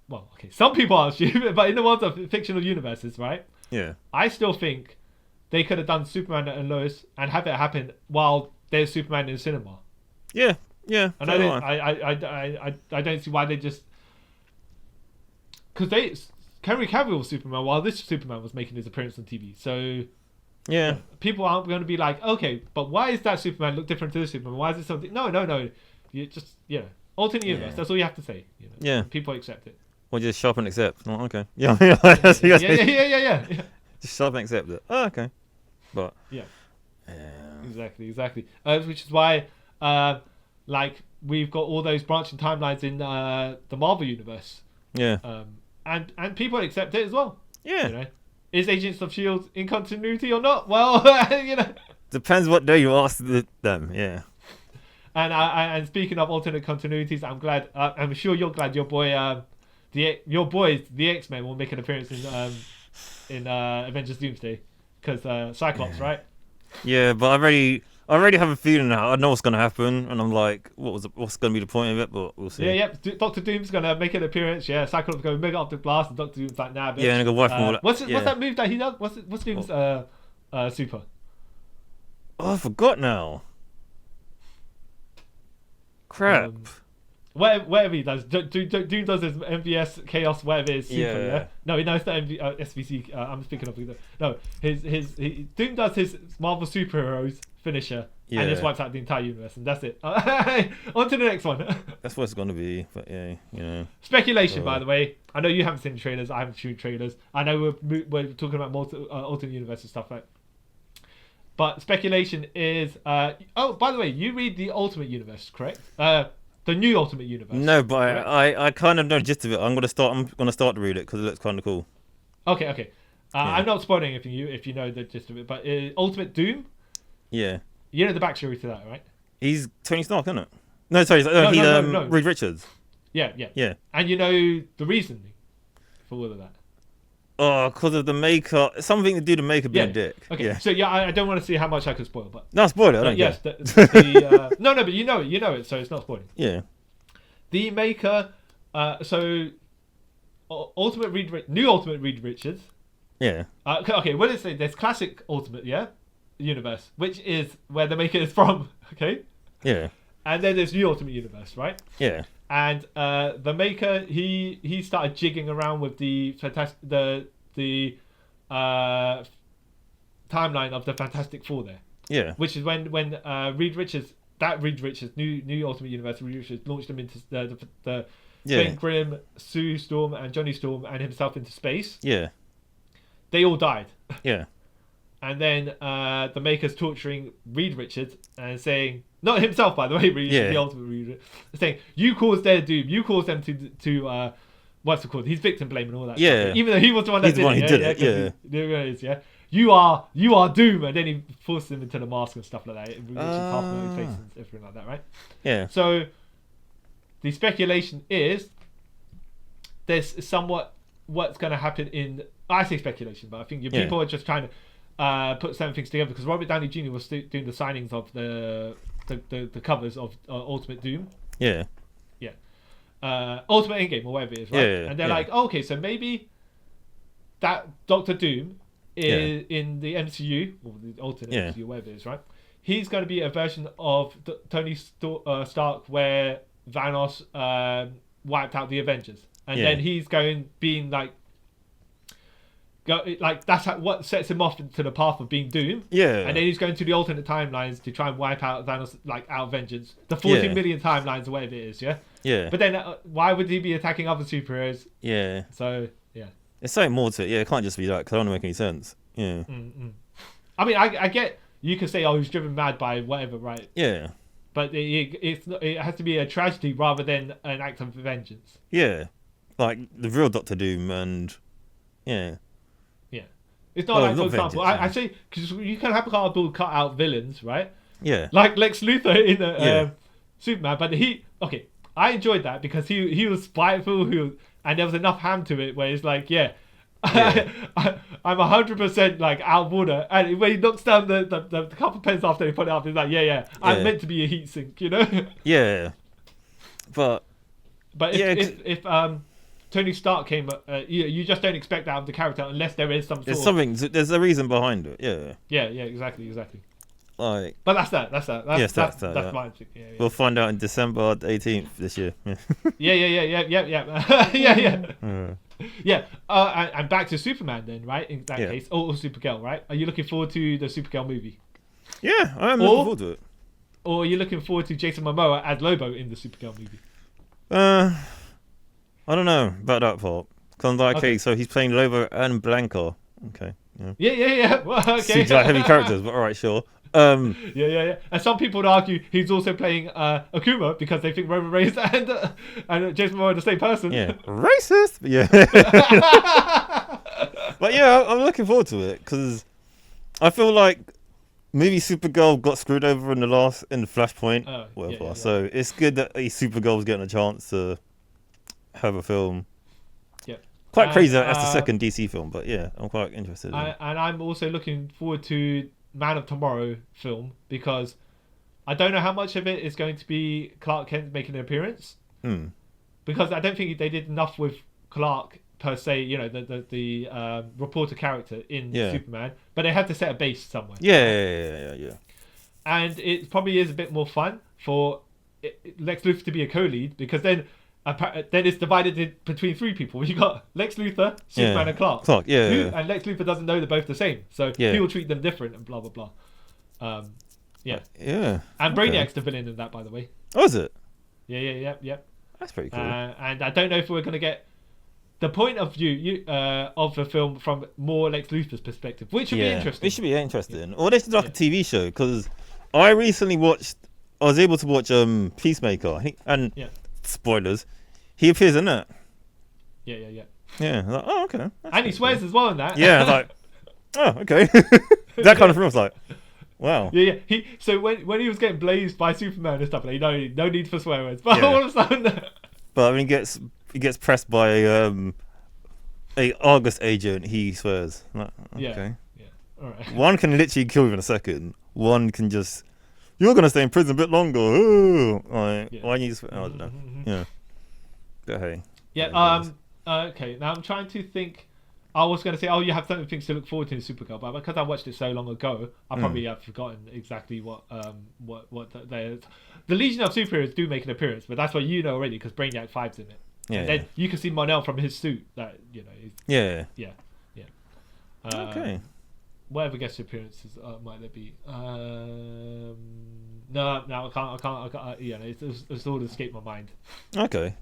Well, okay, some people aren't stupid, but in the world of fictional universes, right? Yeah. I still think they could have done Superman and Lois and have it happen while there's Superman in the cinema. Yeah. And I don't see why they just because Henry Cavill Superman while this Superman was making his appearance on TV. So people aren't going to be like, okay, but why is that Superman look different to this Superman? Why is it something? No. You just alternate universe. That's all you have to say. You know? Yeah. People accept it. Or just shop and accept. Oh, okay. Yeah. Just shop and accept it. Oh, okay. But exactly. Which is why, like we've got all those branching timelines in the Marvel universe. Yeah. And people accept it as well. Yeah. You know? Is Agents of S.H.I.E.L.D. in continuity or not? Well, you know. Depends what day you ask them. Yeah. And speaking of alternate continuities, I'm glad. I'm sure you're glad your boy, your boys, the X-Men, will make an appearance in Avengers Doomsday because Cyclops, right? Yeah, but I already have a feeling now. I know what's going to happen, and I'm like, what's going to be the point of it? But we'll see. Yeah. Doctor Doom's going to make an appearance. Yeah, Cyclops going to make up the blast, and Doctor Doom's like, nah, bitch. Yeah, and go wipe him all. What's that move that he does? What's Doom's super? Oh, I forgot now. Crap. Whatever he does, Doom does his MVS Chaos, whatever it is, Super, yeah. No, it's not SVC. I'm speaking of no. Doom does his Marvel superheroes finisher, and just wipes out the entire universe, and that's it. On to the next one. That's what it's gonna be, but yeah, you know. Speculation, by the way. I know you haven't seen the trailers. I haven't seen trailers. I know we're talking about alternate universe and stuff like. But speculation is. Oh, by the way, you read the Ultimate Universe, correct? The new Ultimate Universe. No, but I kind of know the gist of it. I'm gonna start to read it because it looks kind of cool. Okay. I'm not spoiling anything if you know the gist of it. But Ultimate Doom. Yeah. You know the backstory to that, right? He's Tony Stark, isn't it? No, sorry, no. Reed Richards. Yeah. And you know the reasoning for all of that. Oh, because of the Maker. Something to do to Maker being a dick. Okay. Yeah. So I don't want to see how much I could spoil, but no, spoil it. I don't care. No, but you know it, so it's not spoiling. Yeah. The Maker. So new Ultimate Reed Richards. Yeah. Okay. What is it? There's classic Ultimate, universe, which is where the Maker is from. Okay. Yeah. And then there's new Ultimate Universe, right? Yeah. And the Maker, he started jigging around with the timeline of the Fantastic Four there. Yeah. Which is when Reed Richards, new Ultimate Universe, Reed Richards launched him into the Ben Grimm, Sue Storm, and Johnny Storm, and himself into space. Yeah. They all died. Yeah. And then the Maker's torturing Reed Richards and saying, not himself, by the way, the Ultimate Reed Richards, saying, you caused their doom, you caused them to what's it called? He's victim blaming and all that. Yeah. Stuff. Even though he was the one that did it. Yeah. You are doom, and then he forces him into the mask and stuff like that. Richards half no face and everything like that, right? Yeah. So the speculation is there's somewhat what's going to happen in. I say speculation, but I think your people are just trying to put certain things together because Robert Downey Jr. was doing the signings of the covers of Ultimate Doom. Yeah. Ultimate Endgame or whatever it is, right? Yeah, and they're like, okay, so maybe that Doctor Doom is in the MCU or the alternate MCU, whatever it is, right? He's going to be a version of Tony Stark where Thanos wiped out the Avengers, and then he's being like. That's what sets him off into the path of being Doom. Yeah. And then he's going to the alternate timelines to try and wipe out Thanos, out vengeance. The 14 million timelines or whatever it is, yeah? Yeah. But then why would he be attacking other superheroes? Yeah. So, yeah. It's something more to it. Yeah, it can't just be that because I don't make any sense. Yeah. Mm-mm. I mean, I get, you could say, he's driven mad by whatever, right? Yeah. But it has to be a tragedy rather than an act of vengeance. Yeah. Like the real Doctor Doom and... Yeah. It's not for example, I say, because you can have cardboard cut out villains, right? Yeah. Like Lex Luthor in Superman, but I enjoyed that because he was spiteful, and there was enough ham to it where it's like, I'm 100% like out of order, and when he knocks down the couple pens after he put it up, he's like, I'm meant to be a heat sink, you know? Yeah. But if Tony Stark came, you just don't expect that of the character unless there is some sort of... There's a reason behind it, yeah. Yeah, exactly. Like... But that's that. That's my... Yeah. We'll find out in December 18th this year. Yeah. And back to Superman then, right? In that case. Or Supergirl, right? Are you looking forward to the Supergirl movie? Yeah, I am looking forward to it. Or are you looking forward to Jason Momoa as Lobo in the Supergirl movie? I don't know about that part. So he's playing Lobo and Blanca. Okay. Yeah. Well, okay. Seems like heavy characters, but alright, sure. Yeah. And some people would argue he's also playing Akuma because they think Roman Reigns and Jason Momoa are the same person. Yeah. Racist! Yeah. But yeah, I'm looking forward to it because I feel like maybe Supergirl got screwed over in the Flashpoint. Whatever. Yeah. So it's good that Supergirl's getting a chance to have a film. Yeah. Quite crazy that that's the second DC film, but yeah, I'm quite interested. And I'm also looking forward to Man of Tomorrow film because I don't know how much of it is going to be Clark Kent making an appearance. Because I don't think they did enough with Clark per se, the reporter character in Superman, but they had to set a base somewhere. Yeah. and it probably is a bit more fun for Lex Luthor to be a co-lead, because then it's divided between 3 people. You got Lex Luthor, Superman, and Clark. And Lex Luthor doesn't know they're both the same, so he will treat them different and blah blah blah. And Brainiac's the villain in that, by the way. Oh, is it? Yeah. That's pretty cool. And I don't know if we're going to get the point of view of the film from more Lex Luthor's perspective, which would be interesting. It should be interesting. Or they should do like a TV show, because I recently was able to watch Peacemaker, and spoilers, he appears in that. Yeah. Yeah, like, oh, okay. And he swears as well in that. Yeah, like, oh, okay. That kind of film was like, wow. Yeah. So when he was getting blazed by Superman and stuff, like, no need for swear words. But all of a sudden, but when he gets pressed by a Argus agent, he swears. Like, okay. Yeah. All right. One can literally kill you in a second. One can just, you're gonna stay in prison a bit longer. Ooh. Like, why you swear? I don't know. Yeah. But hey. Yeah. Okay. Now I'm trying to think. I was going to say, you have certain things to look forward to in Supergirl, but because I watched it so long ago, I probably have forgotten exactly what the Legion of Superheroes do make an appearance, but that's what you know already, because Brainiac 5's in it. Yeah. And then you can see Mon-El from his suit. That Yeah. Okay. Whatever guest appearances might there be? No, I can't. It's all escaped my mind. Okay.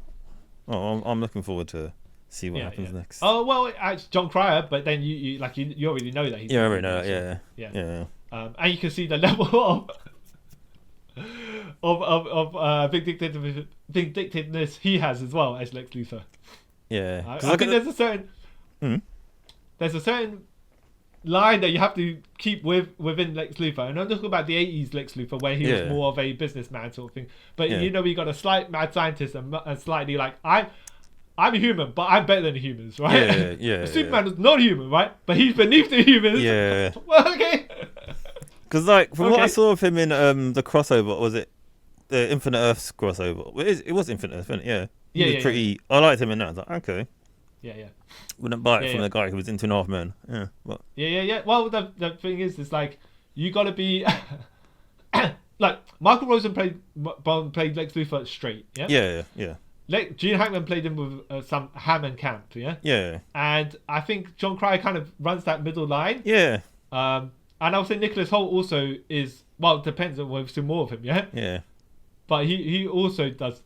Oh, I'm looking forward to see what happens next. Oh well, it's John Cryer, but then you already know that he's. Yeah, I already know that. Yeah. And you can see the level of vindictiveness he has as well as Lex Luthor. Yeah, I think there's a certain line that you have to keep within Lex Luthor, and I'm talking about the 80s Lex Luthor, where he was more of a businessman sort of thing. But we got a slight mad scientist and slightly like I'm a human, but I'm better than the humans, right? Yeah. Superman is not human, right? But he's beneath the humans. Yeah. Well, okay. Because from what I saw of him in the crossover, was it the Infinite Earths crossover? It was Infinite Earth, wasn't it? Yeah. He was pretty. I liked him in that. I was like, okay. Yeah. Wouldn't buy it from the guy who was in 2.5 Men. Yeah. But. Yeah. Well, the thing is like you got to be like Michael Rosen played Lex Luthor straight. Yeah. Gene Hackman played him with some ham and camp, Yeah. And I think John Cryer kind of runs that middle line. Yeah. And I would say Nicholas Hoult also is, well, it depends on whether we've seen more of him, Yeah. But he also does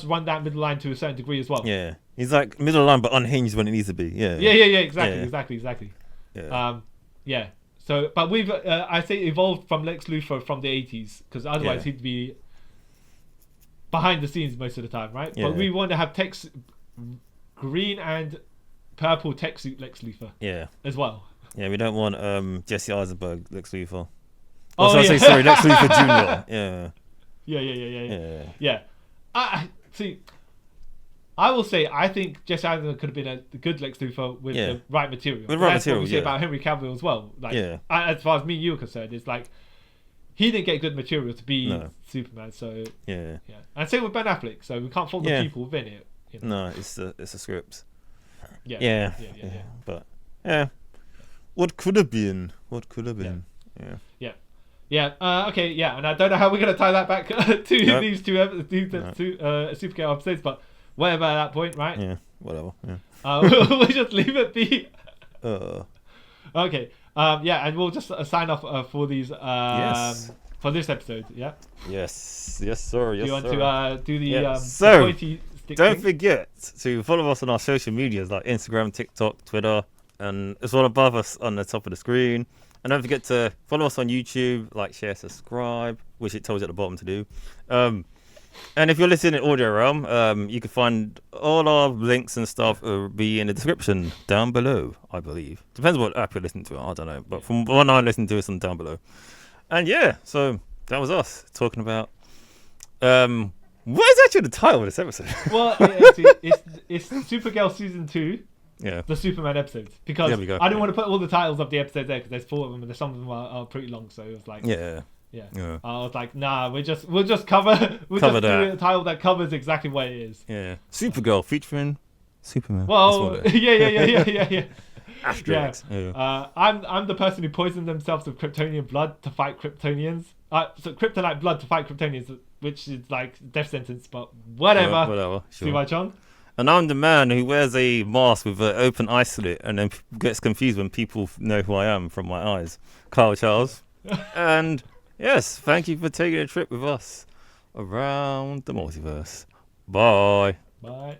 run that middle line to a certain degree as well. Yeah. He's like middle line but unhinged when it needs to be. Yeah. Yeah, exactly. Yeah. So, but we've I say evolved from Lex Luthor from the 80s, because otherwise he'd be behind the scenes most of the time, right? Yeah. But we want to have green and purple tech suit Lex Luthor. Yeah. As well. Yeah, we don't want Jesse Eisenberg Lex Luthor. Lex Luthor Jr. Yeah. I will say I think Jesse Eisenberg could have been a good Lex Luthor with the right material. That's what we say about Henry Cavill as well. Like, as far as me and you are concerned, it's like he didn't get good material to be Superman. So yeah. And same with Ben Affleck. So we can't fault the people within it. No, it's the script. Yeah. But what could have been? Yeah. Okay. Yeah. And I don't know how we're gonna tie that back to these two Supergirl episodes, but whatever at that point, right? Yeah. Whatever. Yeah. We'll just leave it be. Okay. And we'll just sign off for these. For this episode. Yeah. Yes, sir. Do you want to do the so pointy stick don't thing? forget to follow us on our social medias like Instagram, TikTok, Twitter, and it's all above us on the top of the screen. And don't forget to follow us on YouTube, like, share, subscribe, which it tells you at the bottom to do. And if you're listening in audio realm, you can find all our links and stuff will be in the description down below, I believe. Depends what app you're listening to, I don't know. But from one I listen to, it's on down below. And so that was us talking about what is actually the title of this episode? Well, it's Supergirl season 2. Yeah. The Superman episodes, because I didn't want to put all the titles of the episodes there because there's 4 of them and some of them are pretty long, so it was like yeah. I was like, nah, we'll just cover do a title that covers exactly what it is. Yeah. Supergirl featuring Superman. Well, yeah. Asterix. Yeah. I'm the person who poisoned themselves with Kryptonian blood to fight Kryptonians. So kryptonite blood to fight Kryptonians, which is like death sentence, but whatever. Yeah, whatever. Sure. See my John? And I'm the man who wears a mask with an open eye slit and then gets confused when people know who I am from my eyes. Kyle Charles. And yes, thank you for taking a trip with us around the multiverse. Bye. Bye.